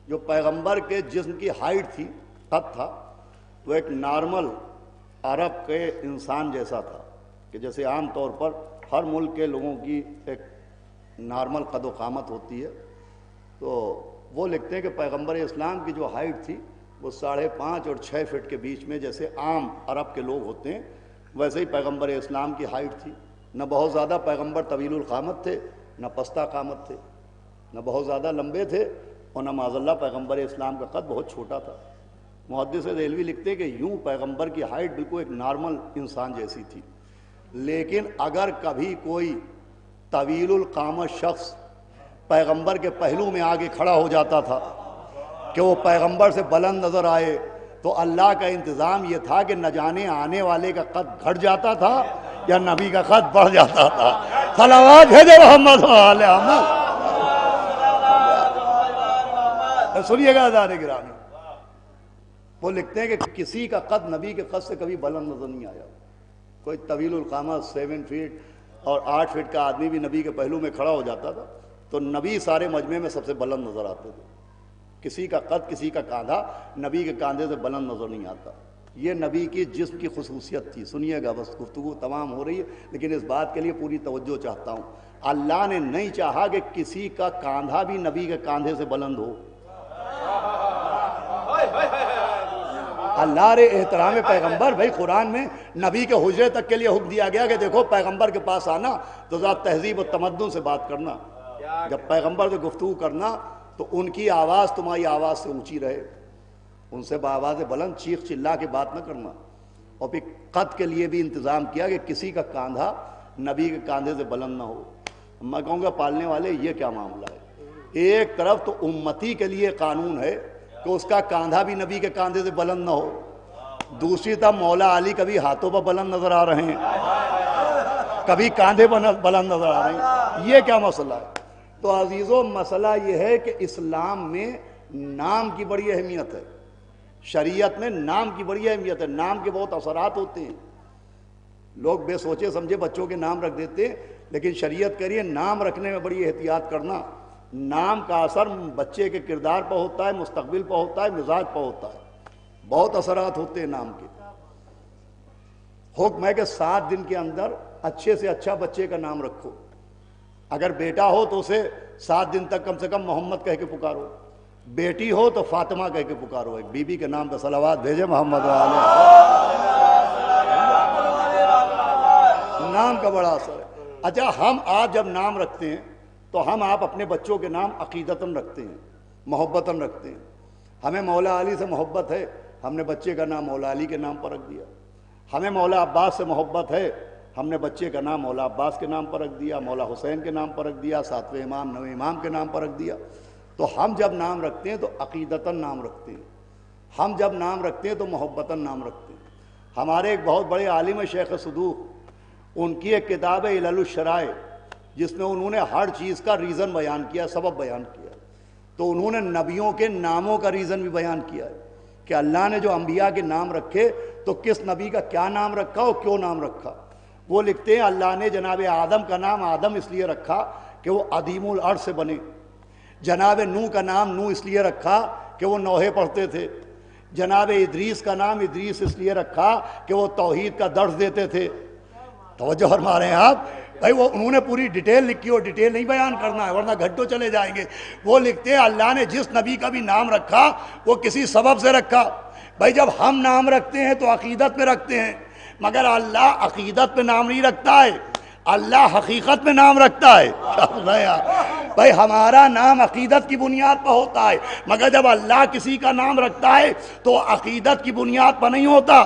جو پیغمبر کے جسم کی ہائٹ تھی، قد تھا، وہ ایک نارمل عرب کے انسان جیسا تھا. کہ جیسے عام طور پر ہر ملک کے لوگوں کی ایک نارمل قد و قامت ہوتی ہے، تو وہ لکھتے ہیں کہ پیغمبر اسلام کی جو ہائٹ تھی وہ 5.5 اور 6 فٹ کے بیچ میں، جیسے عام عرب کے لوگ ہوتے ہیں ویسے ہی پیغمبر اسلام کی ہائٹ تھی. نہ بہت زیادہ پیغمبر طویل القامت تھے، نہ پستہ قامت تھے، نہ بہت زیادہ لمبے تھے، اور نہ معاذ اللہ پیغمبر اسلام کا قد بہت چھوٹا تھا. محدث دہلوی لکھتے ہیں کہ یوں پیغمبر کی ہائٹ بالکل ایک نارمل انسان جیسی تھی. لیکن اگر کبھی کوئی طویل القامت شخص پیغمبر کے پہلو میں آگے کھڑا ہو جاتا تھا کہ وہ پیغمبر سے بلند نظر آئے، تو اللہ کا انتظام یہ تھا کہ نہ جانے آنے والے کا قد گھٹ جاتا تھا یا نبی کا قد بڑھ جاتا تھا. صلوات بھیجے محمد و آل محمد. سنیے گا عزیزان گرامی، وہ لکھتے ہیں کہ کسی کا قد نبی کے قد سے کبھی بلند نظر نہیں آیا. کوئی طویل القامت 7 فٹ اور 8 فٹ کا آدمی بھی نبی کے پہلو میں کھڑا ہو جاتا تھا تو نبی سارے مجمع میں سب سے بلند نظر آتے تھے. کسی کا قد، کسی کا کاندھا نبی کے کاندھے سے بلند نظر نہیں آتا. یہ نبی کی جسم کی خصوصیت تھی. سنیے گا، بس گفتگو تمام ہو رہی ہے لیکن اس بات کے لیے پوری توجہ چاہتا ہوں. اللہ نے نہیں چاہا کہ کسی کا کاندھا بھی نبی کے کاندھے سے بلند ہو. اللہ رے احترام پیغمبر. بھائی قرآن میں نبی کے حجرے تک کے لیے حکم دیا گیا کہ دیکھو پیغمبر کے پاس آنا تو ذات تہذیب و تمدن سے بات کرنا. جب پیغمبر سے گفتگو کرنا تو ان کی آواز تمہاری آواز سے اونچی رہے، ان سے بآواز بلند چیخ چلا کے بات نہ کرنا. اور پھر قد کے لیے بھی انتظام کیا کہ کسی کا کاندھا نبی کے کاندھے سے بلند نہ ہو. میں کہوں گا پالنے والے یہ کیا معاملہ ہے؟ ایک طرف تو امتی کے لیے قانون ہے کہ اس کا کاندھا بھی نبی کے کاندھے سے بلند نہ ہو، دوسری طرف مولا علی کبھی ہاتھوں پر بلند نظر آ رہے ہیں، کبھی کاندھے پر بلند نظر آ رہے ہیں. یہ کیا مسئلہ ہے؟ تو عزیزو مسئلہ یہ ہے کہ اسلام میں نام کی بڑی اہمیت ہے، شریعت میں نام کی بڑی اہمیت ہے. نام کے بہت اثرات ہوتے ہیں. لوگ بے سوچے سمجھے بچوں کے نام رکھ دیتے ہیں، لیکن شریعت کہہ رہی ہے نام رکھنے میں بڑی احتیاط کرنا. نام کا اثر بچے کے کردار پر ہوتا ہے، مستقبل پر ہوتا ہے، مزاج پر ہوتا ہے، بہت اثرات ہوتے ہیں نام کے۔ حکم ہے کہ 7 دن کے اندر اچھے سے اچھا بچے کا نام رکھو۔ اگر بیٹا ہو تو اسے 7 دن تک کم سے کم محمد کہہ کے پکارو، بیٹی ہو تو فاطمہ کہہ کے پکارو۔ ایک بی بی کے نام پہ صلوات بھیجے محمد نام کا بڑا اثر ہے۔ اچھا، ہم آپ جب نام رکھتے ہیں تو ہم آپ اپنے بچوں کے نام عقیدتاً رکھتے ہیں، محبتاً رکھتے ہیں۔ ہمیں مولا علی سے محبت ہے، ہم نے بچے کا نام مولا علی کے نام پر رکھ دیا۔ ہمیں مولا عباس سے محبت ہے، ہم نے بچے کا نام مولا عباس کے نام پر رکھ دیا، مولا حسین کے نام پر رکھ دیا، 7ویں امام 9ویں امام کے نام پر رکھ دیا۔ تو ہم جب نام رکھتے ہیں تو عقیدتاً نام رکھتے ہیں، ہم جب نام رکھتے ہیں تو محبتاً نام رکھتے ہیں۔ ہمارے ایک بہت بڑے عالم شیخ صدوق، ان کی ایک کتاب ہے علل الشرائع، جس میں انہوں نے ہر چیز کا ریزن بیان کیا، سبب بیان کیا۔ تو انہوں نے نبیوں کے ناموں کا ریزن بھی بیان کیا ہے کہ اللہ نے جو انبیاء کے نام رکھے تو کس نبی کا کیا نام رکھا اور کیوں نام رکھا۔ وہ لکھتے ہیں اللہ نے جناب آدم کا نام آدم اس لیے رکھا کہ وہ عدیم الارض سے بنے، جناب نوح کا نام نوح اس لیے رکھا کہ وہ نوحے پڑھتے تھے، جناب ادریس کا نام ادریس اس لیے رکھا کہ وہ توحید کا درس دیتے تھے۔ توجہ فرما رہے ہیں آپ بھائی؟ وہ انہوں نے پوری ڈیٹیل لکھی، اور ڈیٹیل نہیں بیان کرنا ہے ورنہ گھنٹوں چلے جائیں گے۔ وہ لکھتے ہیں اللہ نے جس نبی کا بھی نام رکھا وہ کسی سبب سے رکھا۔ بھائی جب ہم نام رکھتے ہیں تو عقیدت میں رکھتے ہیں، مگر اللہ عقیدت میں نام نہیں رکھتا ہے، اللہ حقیقت میں نام رکھتا ہے۔ بھائی ہمارا نام عقیدت کی بنیاد پر ہوتا ہے، مگر جب اللہ کسی کا نام رکھتا ہے تو عقیدت کی بنیاد پر نہیں ہوتا،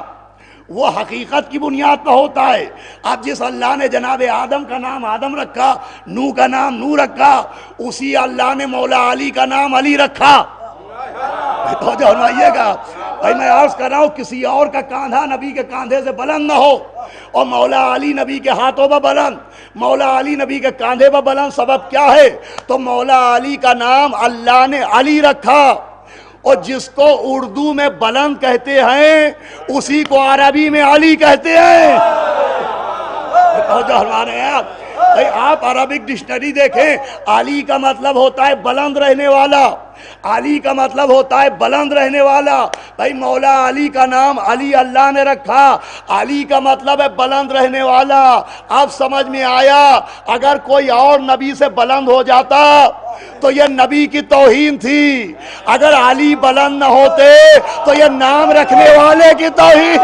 وہ حقیقت کی بنیاد پر ہوتا ہے۔ اب جس اللہ نے جناب آدم کا نام آدم رکھا، نوح کا نام نوح رکھا، اسی اللہ نے مولا علی کا نام علی رکھا۔ تو جو فرمائیے گا بھائی، میں عرض کر رہا ہوں کسی اور کا کاندھا نبی کے کاندھے سے بلند نہ ہو، اور مولا علی نبی کے ہاتھوں پر بلند، مولا علی نبی کے کاندھے پر بلند۔ سبب کیا ہے؟ تو مولا علی کا نام اللہ نے علی رکھا، اور جس کو اردو میں بلند کہتے ہیں اسی کو عربی میں علی کہتے ہیں۔ آپ عربک ڈکشنری دیکھیں، علی کا مطلب ہوتا ہے بلند رہنے والا، علی کا مطلب ہوتا ہے بلند رہنے والا۔ بھائی مولا علی کا نام علی اللہ نے رکھا، علی کا مطلب ہے بلند رہنے والا۔ اب سمجھ میں آیا؟ اگر کوئی اور نبی سے بلند ہو جاتا تو یہ نبی کی توہین تھی، اگر علی بلند نہ ہوتے تو یہ نام رکھنے والے کی توہین۔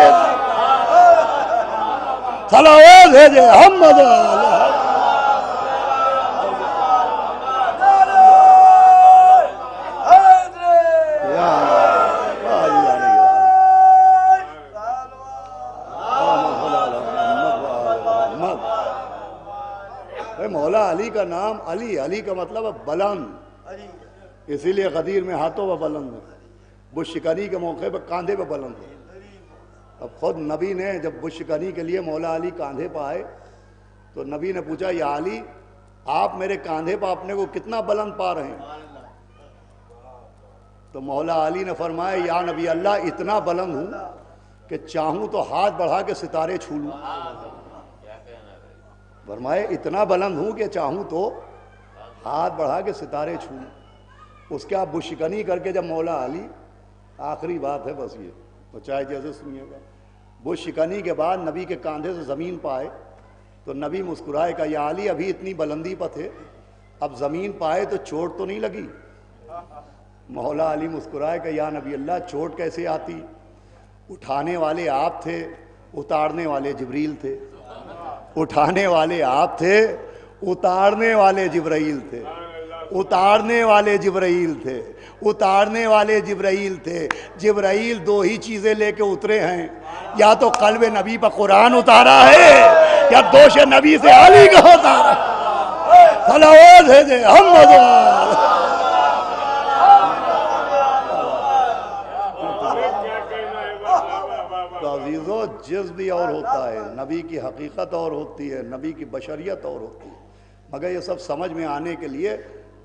صلوات بھیجے محمد مولا علی کا نام علی، علی کا مطلب ہے بلند، اسی لیے غدیر میں ہاتھوں پہ بلند ہے، بشکنی کے موقع پہ کاندھے پہ بلند ہے۔ اب خود نبی نے جب بشکنی کے لیے مولا علی کاندھے پہ آئے تو نبی نے پوچھا یا علی آپ میرے کاندھے پہ اپنے کو کتنا بلند پا رہے ہیں؟ تو مولا علی نے فرمایا یا نبی اللہ اتنا بلند ہوں کہ چاہوں تو ہاتھ بڑھا کے ستارے چھو لوں۔ فرمائے اتنا بلند ہوں کہ چاہوں تو ہاتھ بڑھا کے ستارے چھو لوں۔ اس کے آپ بشکنی کر کے جب مولا علی، آخری بات ہے بس یہ، تو چاہے جیسے سنیے گا، بشکنی کے بعد نبی کے کاندھے سے زمین پائے تو نبی مسکرائے کہ یا علی ابھی اتنی بلندی پر تھے، اب زمین پائے تو چوٹ تو نہیں لگی؟ مولا علی مسکرائے کہ یا نبی اللہ چوٹ کیسے آتی؟ اٹھانے والے آپ تھے، اتارنے والے جبریل تھے، اٹھانے والے آپ تھے، اتارنے والے جبرائیل تھے، اتارنے والے جبرائیل تھے، اتارنے والے جبرائیل تھے۔ جبرائیل دو ہی چیزیں لے کے اترے ہیں، یا تو قلب نبی پر قرآن اتارا ہے یا دوش نبی سے علی کا اتارا۔ صلوات ہے محمد۔ تو عزیزو جذب بھی اور ہوتا ہے، نبی کی حقیقت اور ہوتی ہے، نبی کی بشریت اور ہوتی ہے، مگر یہ سب سمجھ میں آنے کے لیے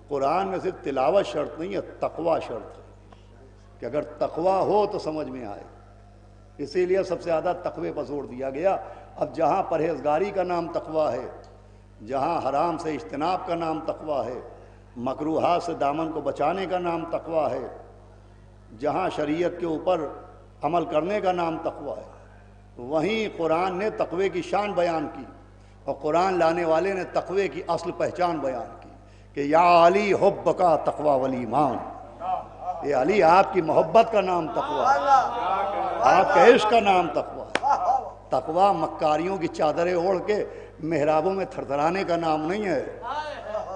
قرآن میں صرف تلاوت شرط نہیں ہے، تقوی شرط ہے کہ اگر تقوی ہو تو سمجھ میں آئے۔ اسی لیے سب سے زیادہ تقوی پر زور دیا گیا۔ اب جہاں پرہیزگاری کا نام تقوی ہے، جہاں حرام سے اجتناب کا نام تقوی ہے، مکروہات سے دامن کو بچانے کا نام تقویٰ ہے، جہاں شریعت کے اوپر عمل کرنے کا نام تقویٰ ہے، وہیں قرآن نے تقوی کی شان بیان کی، اور قرآن لانے والے نے تقوی کی اصل پہچان بیان کی کہ یا علی حبک تقویٰ والایمان، اے علی آپ کی محبت کا نام تقویٰ ہے، آپ کے عشق کا نام تقویٰ ہے۔ تقویٰ مکاریوں کی چادریں اوڑھ کے محرابوں میں تھرتھرانے کا نام نہیں ہے،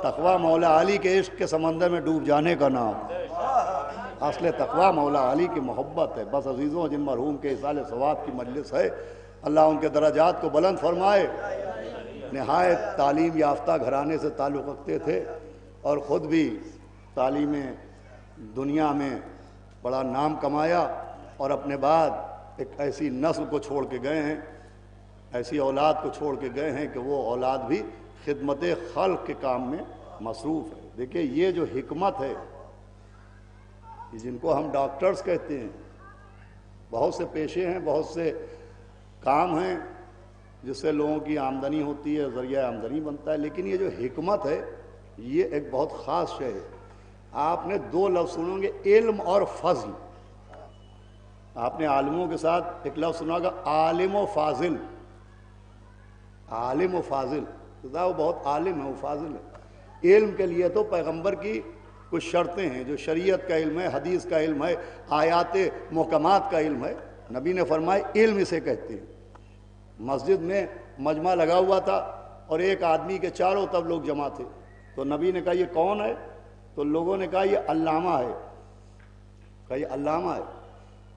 تقویٰ مولا علی کے عشق کے سمندر میں ڈوب جانے کا نام ہے۔ اصل تقویٰ مولا علی کی محبت ہے۔ بس عزیزوں، جن مرحوم کے اصال ثواب کی مجلس ہے، اللہ ان کے درجات کو بلند فرمائے۔ نہایت تعلیم یافتہ گھرانے سے تعلق رکھتے تھے اور خود بھی تعلیم دنیا میں بڑا نام کمایا، اور اپنے بعد ایک ایسی نسل کو چھوڑ کے گئے ہیں، ایسی اولاد کو چھوڑ کے گئے ہیں کہ وہ اولاد بھی خدمت خلق کے کام میں مصروف ہے۔ دیکھیں یہ جو حکمت ہے، جن کو ہم ڈاکٹرز کہتے ہیں، بہت سے پیشے ہیں، بہت سے کام ہیں جس سے لوگوں کی آمدنی ہوتی ہے، ذریعہ آمدنی بنتا ہے، لیکن یہ جو حکمت ہے یہ ایک بہت خاص شے ہے۔ آپ نے دو لفظ سنو گے، علم اور فضل۔ آپ نے عالموں کے ساتھ ایک لفظ سنا ہوگا عالم و فاضل۔ عالم و فاضل، وہ بہت عالم ہے، وہ فاضل ہے۔ علم کے لیے تو پیغمبر کی کچھ شرطیں ہیں، جو شریعت کا علم ہے، حدیث کا علم ہے، آیات محکمات کا علم ہے۔ نبی نے فرمایا علم اسے کہتے ہیں۔ مسجد میں مجمع لگا ہوا تھا اور ایک آدمی کے چاروں طرف لوگ جمع تھے، تو نبی نے کہا یہ کون ہے؟ تو لوگوں نے کہا یہ علامہ ہے، کہا یہ علامہ ہے۔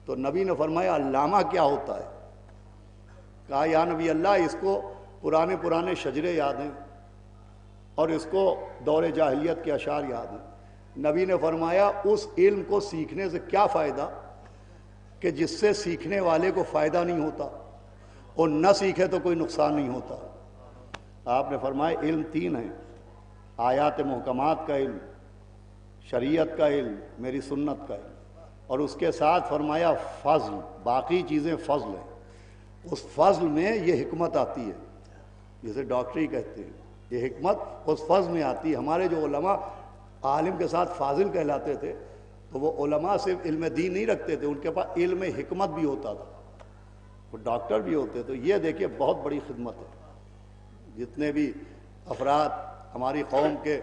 تو نبی نے فرمایا علامہ کیا ہوتا ہے؟ کہا یا نبی اللہ، اس کو پرانے شجرے یاد ہیں اور اس کو دور جاہلیت کے اشعار یاد ہیں۔ نبی نے فرمایا اس علم کو سیکھنے سے کیا فائدہ کہ جس سے سیکھنے والے کو فائدہ نہیں ہوتا، اور نہ سیکھے تو کوئی نقصان نہیں ہوتا۔ آپ نے فرمایا علم تین ہیں، آیات محکمات کا علم، شریعت کا علم، میری سنت کا علم، اور اس کے ساتھ فرمایا فضل، باقی چیزیں فضل ہیں۔ اس فضل میں یہ حکمت آتی ہے، جسے ڈاکٹری کہتے ہیں، یہ حکمت اس فضل میں آتی ہے۔ ہمارے جو علماء عالم کے ساتھ فاضل کہلاتے تھے، تو وہ علماء صرف علم دین نہیں رکھتے تھے، ان کے پاس علم حکمت بھی ہوتا تھا، وہ ڈاکٹر بھی ہوتے۔ تو یہ دیکھیے بہت بڑی خدمت ہے۔ جتنے بھی افراد ہماری قوم کے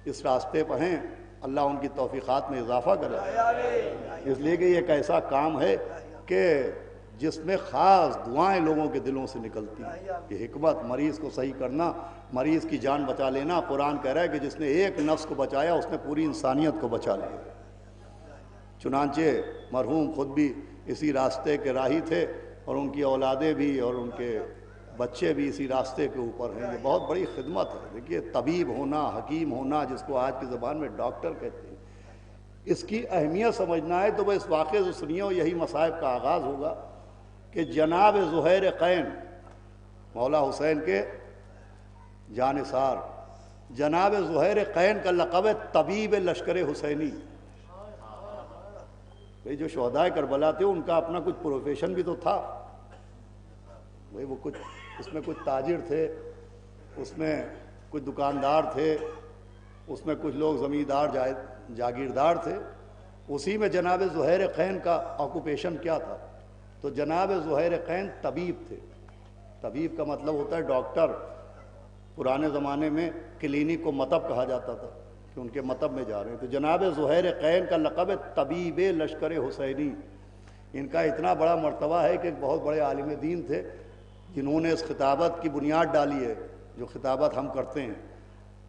اس راستے پر ہیں، اللہ ان کی توفیقات میں اضافہ کرے، اس لیے کہ یہ ایک ایسا کام ہے کہ جس میں خاص دعائیں لوگوں کے دلوں سے نکلتی ہیں۔ یہ حکمت، مریض کو صحیح کرنا، مریض کی جان بچا لینا۔ قرآن کہہ رہا ہے کہ جس نے ایک نفس کو بچایا اس نے پوری انسانیت کو بچا لیا۔ چنانچہ مرحوم خود بھی اسی راستے کے راہی تھے، اور ان کی اولادیں بھی اور ان کے بچے بھی اسی راستے کے اوپر ہیں۔ یہ بہت بڑی خدمت ہے۔ دیکھیے طبیب ہونا، حکیم ہونا، جس کو آج کی زبان میں ڈاکٹر کہتے ہیں، اس کی اہمیت سمجھنا ہے تو وہ اس واقعے سے سنیے، اور یہی مصائب کا آغاز ہوگا کہ جناب زہیر قین، مولا حسین کے جانثار جناب زہیر قین کا لقب ہے طبیب لشکر حسینی۔ جو شہدائے کربلا تھے ان کا اپنا کچھ پروفیشن بھی تو تھا، وہ کچھ اس میں کچھ تاجر تھے، اس میں کچھ دکاندار تھے، اس میں کچھ لوگ زمیندار جاگیردار تھے۔ اسی میں جناب زہیر قین کا آکوپیشن کیا تھا؟ تو جناب زہیر قین طبیب تھے۔ طبیب کا مطلب ہوتا ہے ڈاکٹر۔ پرانے زمانے میں کلینک کو مطب کہا جاتا تھا کہ ان کے مطب میں جا رہے ہیں۔ تو جناب زہیر قین کا لقب ہے طبیب لشکر حسینی۔ ان کا اتنا بڑا مرتبہ ہے کہ ایک بہت بڑے عالم دین تھے جنہوں نے اس خطابت کی بنیاد ڈالی ہے جو خطابت ہم کرتے ہیں،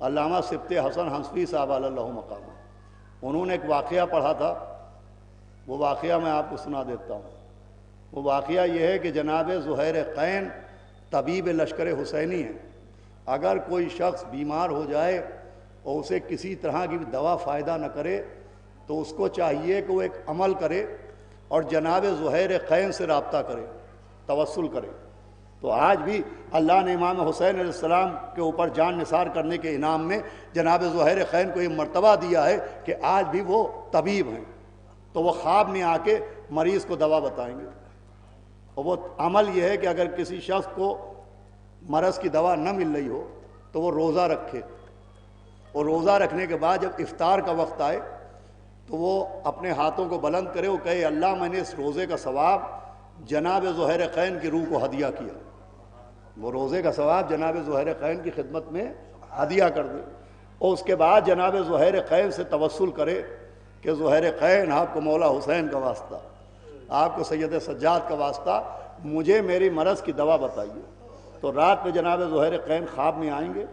علامہ سبط حسن حنفی صاحب علی اللہ مقام۔ انہوں نے ایک واقعہ پڑھا تھا، وہ واقعہ میں آپ کو سنا دیتا ہوں۔ وہ واقعہ یہ ہے کہ جناب زہیر قین طبیب لشکر حسینی ہیں۔ اگر کوئی شخص بیمار ہو جائے اور اسے کسی طرح کی دوا فائدہ نہ کرے تو اس کو چاہیے کہ وہ ایک عمل کرے اور جناب زہیر قین سے رابطہ کرے، توسل کرے۔ تو آج بھی اللہ نے امام حسین علیہ السلام کے اوپر جان نثار کرنے کے انعام میں جناب زہیر قین کو یہ مرتبہ دیا ہے کہ آج بھی وہ طبیب ہیں۔ تو وہ خواب میں آ کے مریض کو دوا بتائیں گے، اور وہ عمل یہ ہے کہ اگر کسی شخص کو مرض کی دوا نہ مل رہی ہو تو وہ روزہ رکھے اور روزہ رکھنے کے بعد جب افطار کا وقت آئے تو وہ اپنے ہاتھوں کو بلند کرے، وہ کہے اللہ میں نے اس روزے کا ثواب جناب ذوالحرقین کی روح کو ہدیہ کیا، وہ روزے کا ثواب جناب ذوالحرقین کی خدمت میں ہدیہ کر دے، اور اس کے بعد جناب ذوالحرقین سے توسل کرے کہ ذوالحرقین آپ کو مولا حسین کا واسطہ، آپ کو سید سجاد کا واسطہ، مجھے میری مرض کی دوا بتائیے۔ تو رات میں جناب ذوالحرقین خواب میں آئیں گے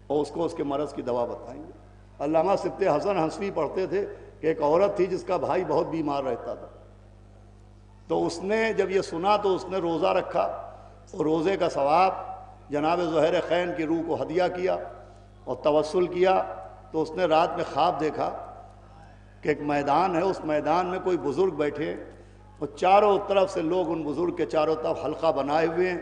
اور اس کو اس کے مرض کی دوا بتائیں گے۔ علامہ سبط حسن حنفی پڑھتے تھے کہ ایک عورت تھی جس کا بھائی بہت بیمار رہتا تھا، تو اس نے جب یہ سنا تو اس نے روزہ رکھا اور روزے کا ثواب جناب ذوالحرقین کی روح کو ہدیہ کیا اور توسل کیا۔ تو اس نے رات میں خواب دیکھا کہ ایک میدان ہے، اس میدان میں کوئی بزرگ بیٹھے ہیں اور چاروں طرف سے لوگ ان بزرگ کے چاروں طرف حلقہ بنائے ہوئے ہیں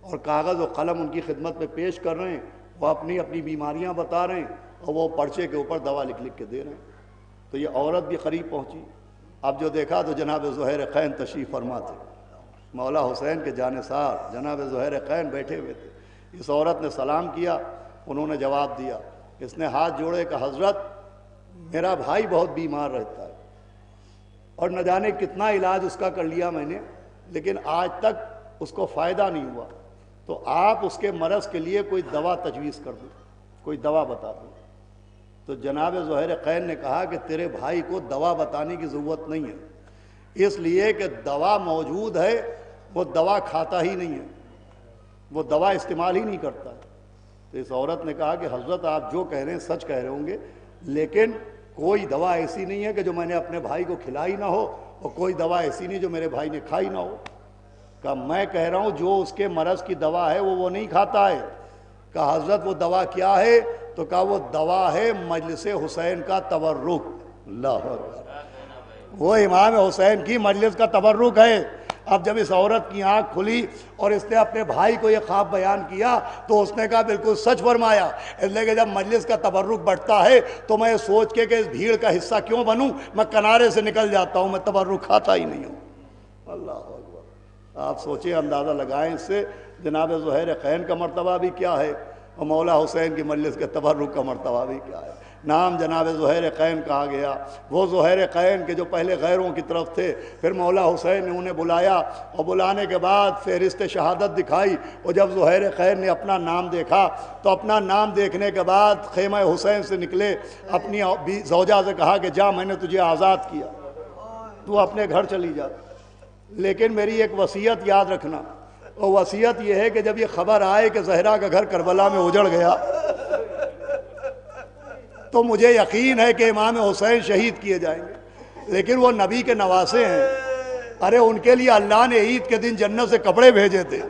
اور کاغذ و قلم ان کی خدمت میں پیش کر رہے ہیں، وہ اپنی اپنی بیماریاں بتا رہے ہیں اور وہ پرچے کے اوپر دوا لکھ لکھ کے دے رہے ہیں۔ تو یہ عورت بھی قریب پہنچی، اب جو دیکھا تو جناب ذوالحرقین تشریف فرما تھے، مولا حسین کے جانثار جناب ذوالحرقین بیٹھے ہوئے تھے۔ اس عورت نے سلام کیا، انہوں نے جواب دیا، اس نے ہاتھ جوڑے کہ حضرت میرا بھائی بہت بیمار رہتا ہے اور نہ جانے کتنا علاج اس کا کر لیا میں نے، لیکن آج تک اس کو فائدہ نہیں ہوا، تو آپ اس کے مرض کے لیے کوئی دوا تجویز کر دو، کوئی دوا بتا دو۔ تو جناب ذوالحرقین نے کہا کہ تیرے بھائی کو دوا بتانے کی ضرورت نہیں ہے، اس لیے کہ دوا موجود ہے، وہ دوا کھاتا ہی نہیں ہے، وہ دوا استعمال ہی نہیں کرتا۔ تو اس عورت نے کہا کہ حضرت آپ جو کہہ رہے ہیں سچ کہہ رہے ہوں گے، لیکن کوئی دوا ایسی نہیں ہے کہ جو میں نے اپنے بھائی کو کھلائی نہ ہو، اور کوئی دوا ایسی نہیں جو میرے بھائی نے کھائی نہ ہو۔ کہا میں کہہ رہا ہوں جو اس کے مرض کی دوا ہے وہ نہیں کھاتا ہے۔ کہا حضرت وہ دوا کیا ہے؟ تو کہا وہ دوا ہے مجلس حسین کا تبرک۔ اللہ اکبر، وہ امام حسین کی مجلس کا تبرک ہے۔ اب جب اس عورت کی آنکھ کھلی اور اس نے اپنے بھائی کو یہ خواب بیان کیا تو اس نے کہا بالکل سچ فرمایا، اس لیے کہ جب مجلس کا تبرک بڑھتا ہے تو میں سوچ کے کہ اس بھیڑ کا حصہ کیوں بنوں، میں کنارے سے نکل جاتا ہوں، میں تبرک کھاتا ہی نہیں ہوں۔ اللہ اکبر، آپ سوچیں، اندازہ لگائیں اس سے جناب ذوالحرقین کا مرتبہ بھی کیا ہے اور مولا حسین کی مجلس کے تبرک کا مرتبہ بھی کیا ہے۔ نام جناب ذوالحرقین کہا گیا، وہ ذوالحرقین کے جو پہلے غیروں کی طرف تھے، پھر مولا حسین نے انہیں بلایا اور بلانے کے بعد فہرست شہادت دکھائی، اور جب ذوالحرقین نے اپنا نام دیکھا تو اپنا نام دیکھنے کے بعد خیمہ حسین سے نکلے، اپنی زوجہ سے کہا کہ جا میں نے تجھے آزاد کیا، تو اپنے گھر چلی جا، لیکن میری ایک وصیت یاد رکھنا، اور وصیت یہ ہے کہ جب یہ خبر آئے کہ زہرا کا گھر کربلا میں اجڑ گیا تو مجھے یقین ہے کہ امام حسین شہید کیے جائیں گے، لیکن وہ نبی کے نواسے ہیں، ارے ان کے لیے اللہ نے عید کے دن جنت سے کپڑے بھیجے تھے،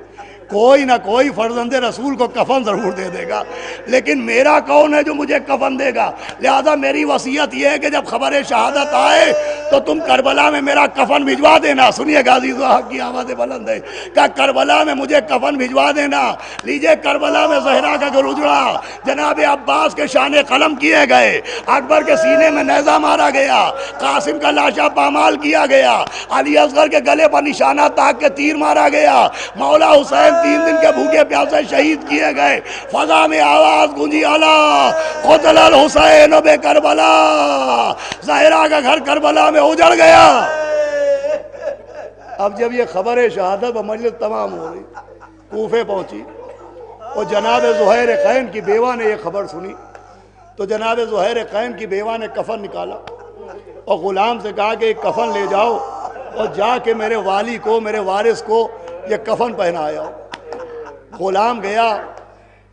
کوئی نہ کوئی فرزند رسول کو کفن ضرور دے دے گا، لیکن میرا کون ہے جو مجھے کفن دے گا؟ لہذا میری وصیت یہ ہے کہ جب خبر شہادت آئے تو تم کربلا میں میرا کفن بھجوا دینا۔ سنیے گا عزیز و حق کی آواز بلند ہے کہ کربلا میں مجھے کفن بھجوا دینا۔ لیجئے کربلا میں زہرا کا گھر اجڑا، جناب عباس کے شان قلم کیے گئے، اکبر کے سینے میں نیزہ مارا گیا، قاسم کا لاشا پامال کیا گیا، علی اصغر کے گلے پر نشانہ تاک کے تیر مارا گیا، مولا حسین 3 دن کے بھوکے پیاسے شہید کیے گئے۔ فضا میں آواز گونجی اعلیٰ قتل الحسین بے کربلا، زہرا کا گھر کربلا میں اجڑ گیا۔ اب جب یہ خبر شہادت و مجلس تمام ہو رہی، کوفے پہنچی اور جناب ذوالحرقین کی بیوہ نے یہ خبر سنی، تو جناب ذوالحرقین کی بیوہ نے کفن نکالا اور غلام سے کہا کہ ایک کفن لے جاؤ اور جا کے میرے والی کو، میرے وارث کو یہ کفن پہنایا۔ غلام گیا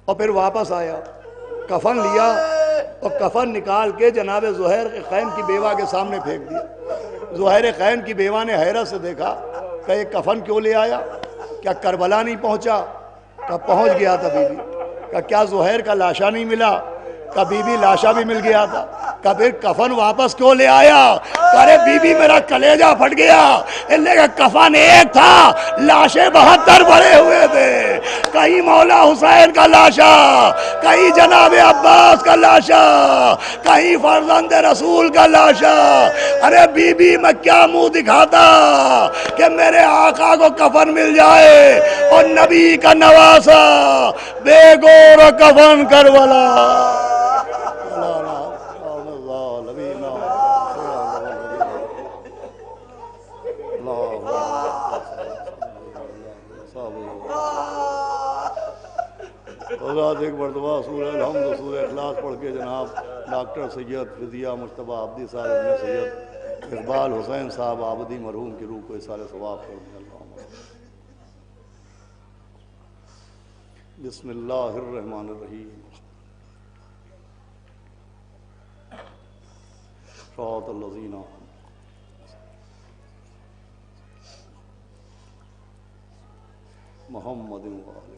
اور پھر واپس آیا، کفن لیا اور کفن نکال کے جناب ذوالحرقین کی بیوہ کے سامنے پھینک دیا۔ ذوالحرقین کی بیوہ نے حیرت سے دیکھا کہ یہ کفن کیوں لے آیا؟ کیا کربلا نہیں پہنچا؟ کہ پہنچ گیا تھا بی بی۔ کہ کیا زہیر کا لاشا نہیں ملا؟ کہ بی بی لاشا بھی مل گیا تھا۔ کہ پھر کفن واپس کیوں لے آیا؟ کہ بی بی میرا کلیجہ پھٹ گیا، اس لیے کہ کفن ایک تھا، لاشیں 72 بڑے ہوئے تھے، کہیں مولا حسین کا لاشا، کہیں جناب عباس کا لاشا، کہیں فرزند رسول کا لاشا۔ ارے بی بی میں کیا منہ دکھاتا کہ میرے آقا کو کفن مل جائے، اور نبی کا نواسا بے گور و کفن کربلا۔ حضرات ایک مرتبہ سورہ الحمد و سورہ اخلاص پڑھ کے جناب ڈاکٹر سید فدیہ مجتبیٰ عابدی صاحب ابن سید اقبال حسین صاحب عابدی مرحوم کی روح کو اصالہ ثواب کر دیں. بسم اللہ الرحمن الرحیم. صراط الذین محمد وآلہ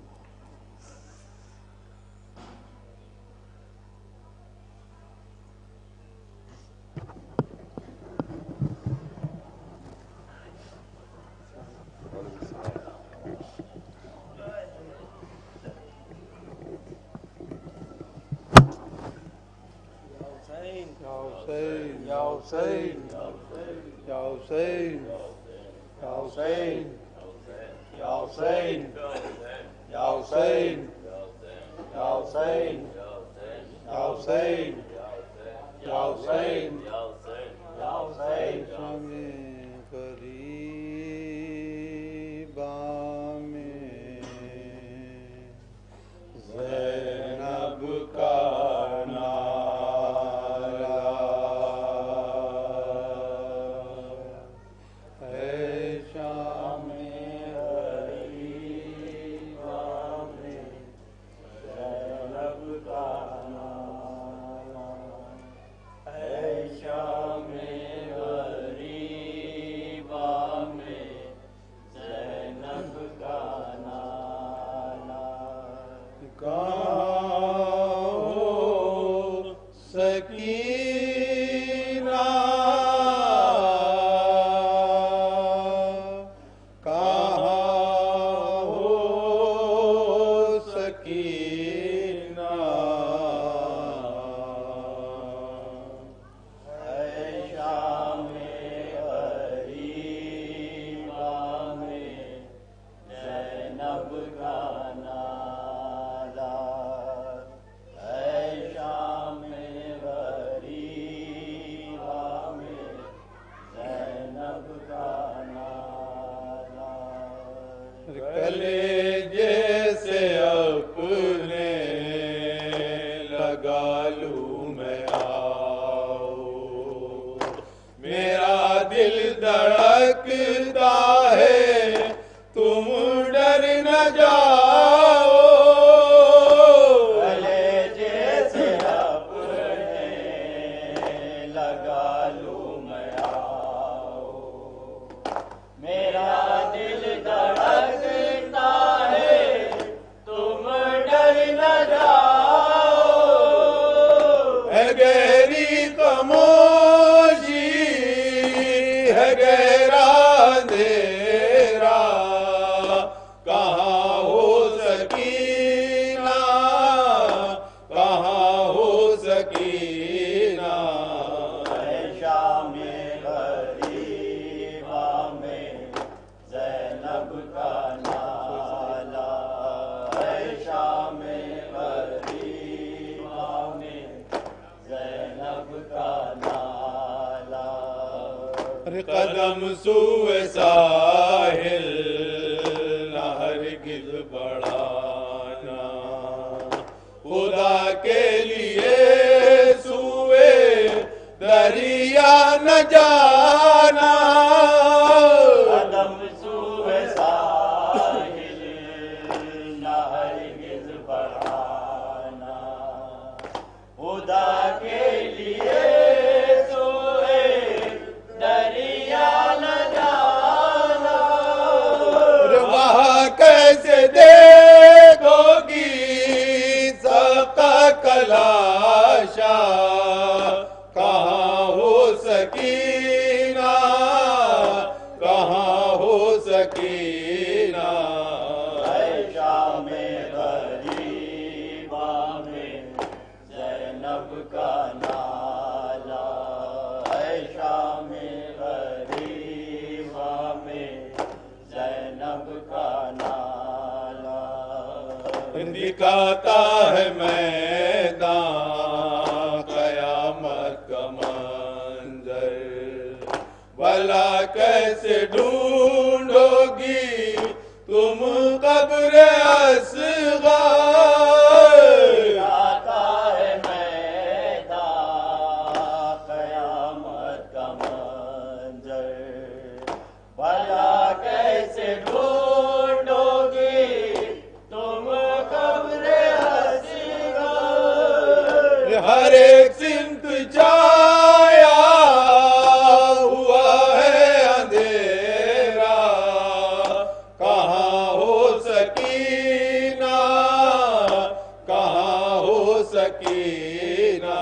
قدم سوئے ساحل نہ ہرگز بڑھانا، خدا کے لیے سوئے دریا نہ جانا. قدم سوئے ساحل نہ ہرگز بڑھانا، خدا کے لیے کیسے دیکھو گی سقا کلاشا، کہاں ہو سکینہ، کہاں ہو سکینہ. اے شام غریبہ میں زینب کا نالا، اے شام غریبہ میں زینب کا نالا. دکھاتا ہے میدان قیامت کا منظر، بھلا کیسے ڈھونڈو گی تم قبر اصغر. ہر ایک سمت چھایا ہوا ہے اندھیرا، کہاں ہو سکینہ، کہاں ہو سکینہ،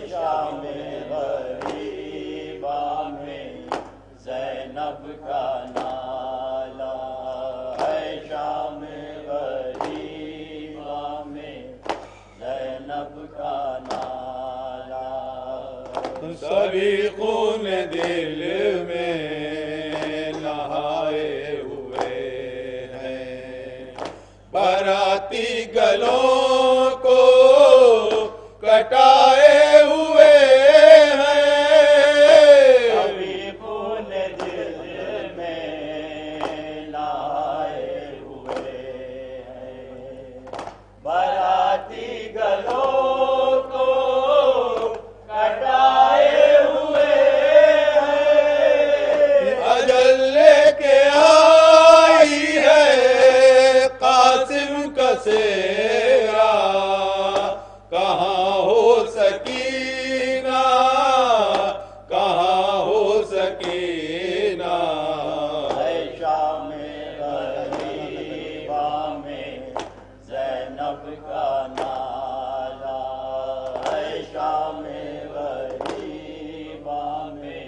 شام غریبا میں زینب کا نالا ہے، شام غریبا میں زینب کا نالا، سبھی خون دل میں نہائے ہوئے ہیں، باراتی گلوں کو کٹائے ہوئے ہیں، ابھی خون دل میں نہائے ہوئے ہیں، باراتی گلوں کو کٹائے ہوئے ہیں، اجل لے کے آئی ہے قاسم کا سیرا، کہاں ہو سکینہ، کہاں ہو سکینہ، ہے شام غریبا میں زینب کا نالا، ہے شام غریبا میں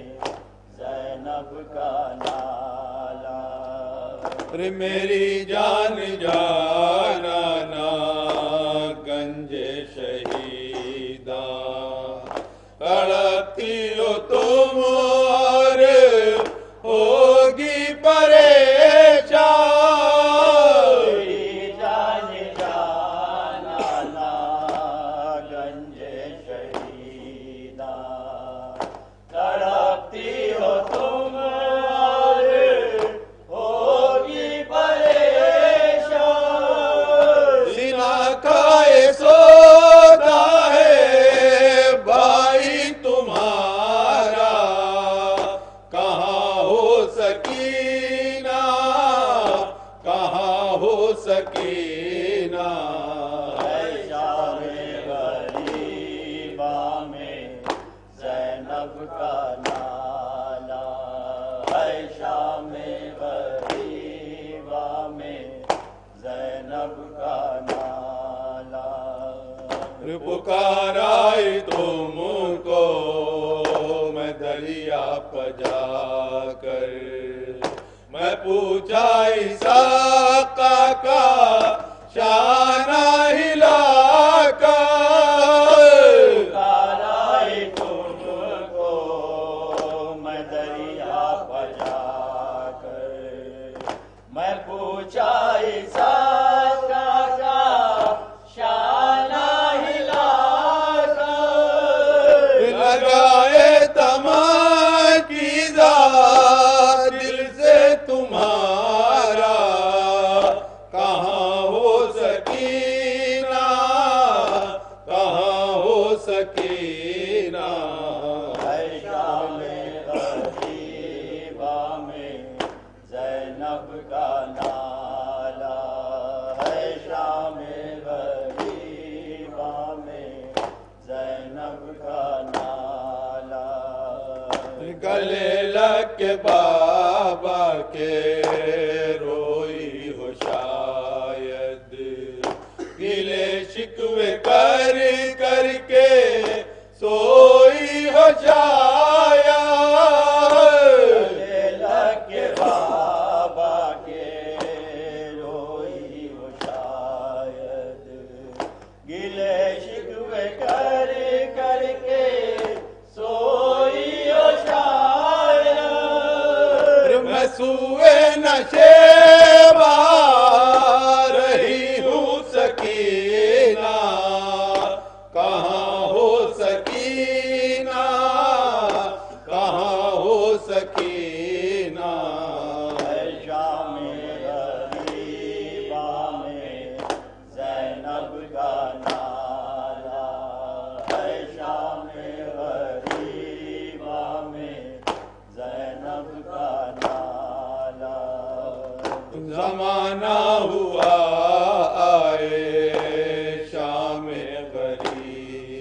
زینب کا نالا، ارے میری جان جانانا گنج شہیداں، تڑپتی ہو تم اور ہوگی پریشان، میری جان جانانا گنج شہیداں، تڑپتی ہو تم اور ہوگی پریشان، سینہ کھائے سوتا ہے بھائی تمہارا، کہاں ہو سکینہ، کہاں ہو سکینہ، ہے شام غریبا میں زینب کا نالا، ہے شام غریبا میں زینب کا نالا، پکارائی تم کو میں دریا پہ جا کر، میں پوچھا اسحاق کا شانہ ہلا کر، پکارائی تم کو میں دریا پہ جا کر، میں پوچھا اسحاق کا شانہ ہلا کر، لگائے تماکیزہ دل سے تمہارا، کہاں ہو سکینہ، کہاں ہو سکینہ، ہے شام غریبا میں زینب کا نالا، ہے شام غریبا میں زینب کا نالا، گلے لگ کے بابا کے روئی ہو شاید، گلے شکوے کر کر کے سوئی ہو شاید، گلے لگ کے بابا کے روئی ہو شاید، گلے شکوے کر کر کے سوئی ہو شاید، میں سوئے نشیبہ رہی ہوں سکینہ، کہاں ہو سکینہ، کہاں ہو سکینہ، ہے شام غریبا میں زینب کا نالا، ہے شام غریبا میں زینب کا نالا، زمانہ ہوا آئے شام غریب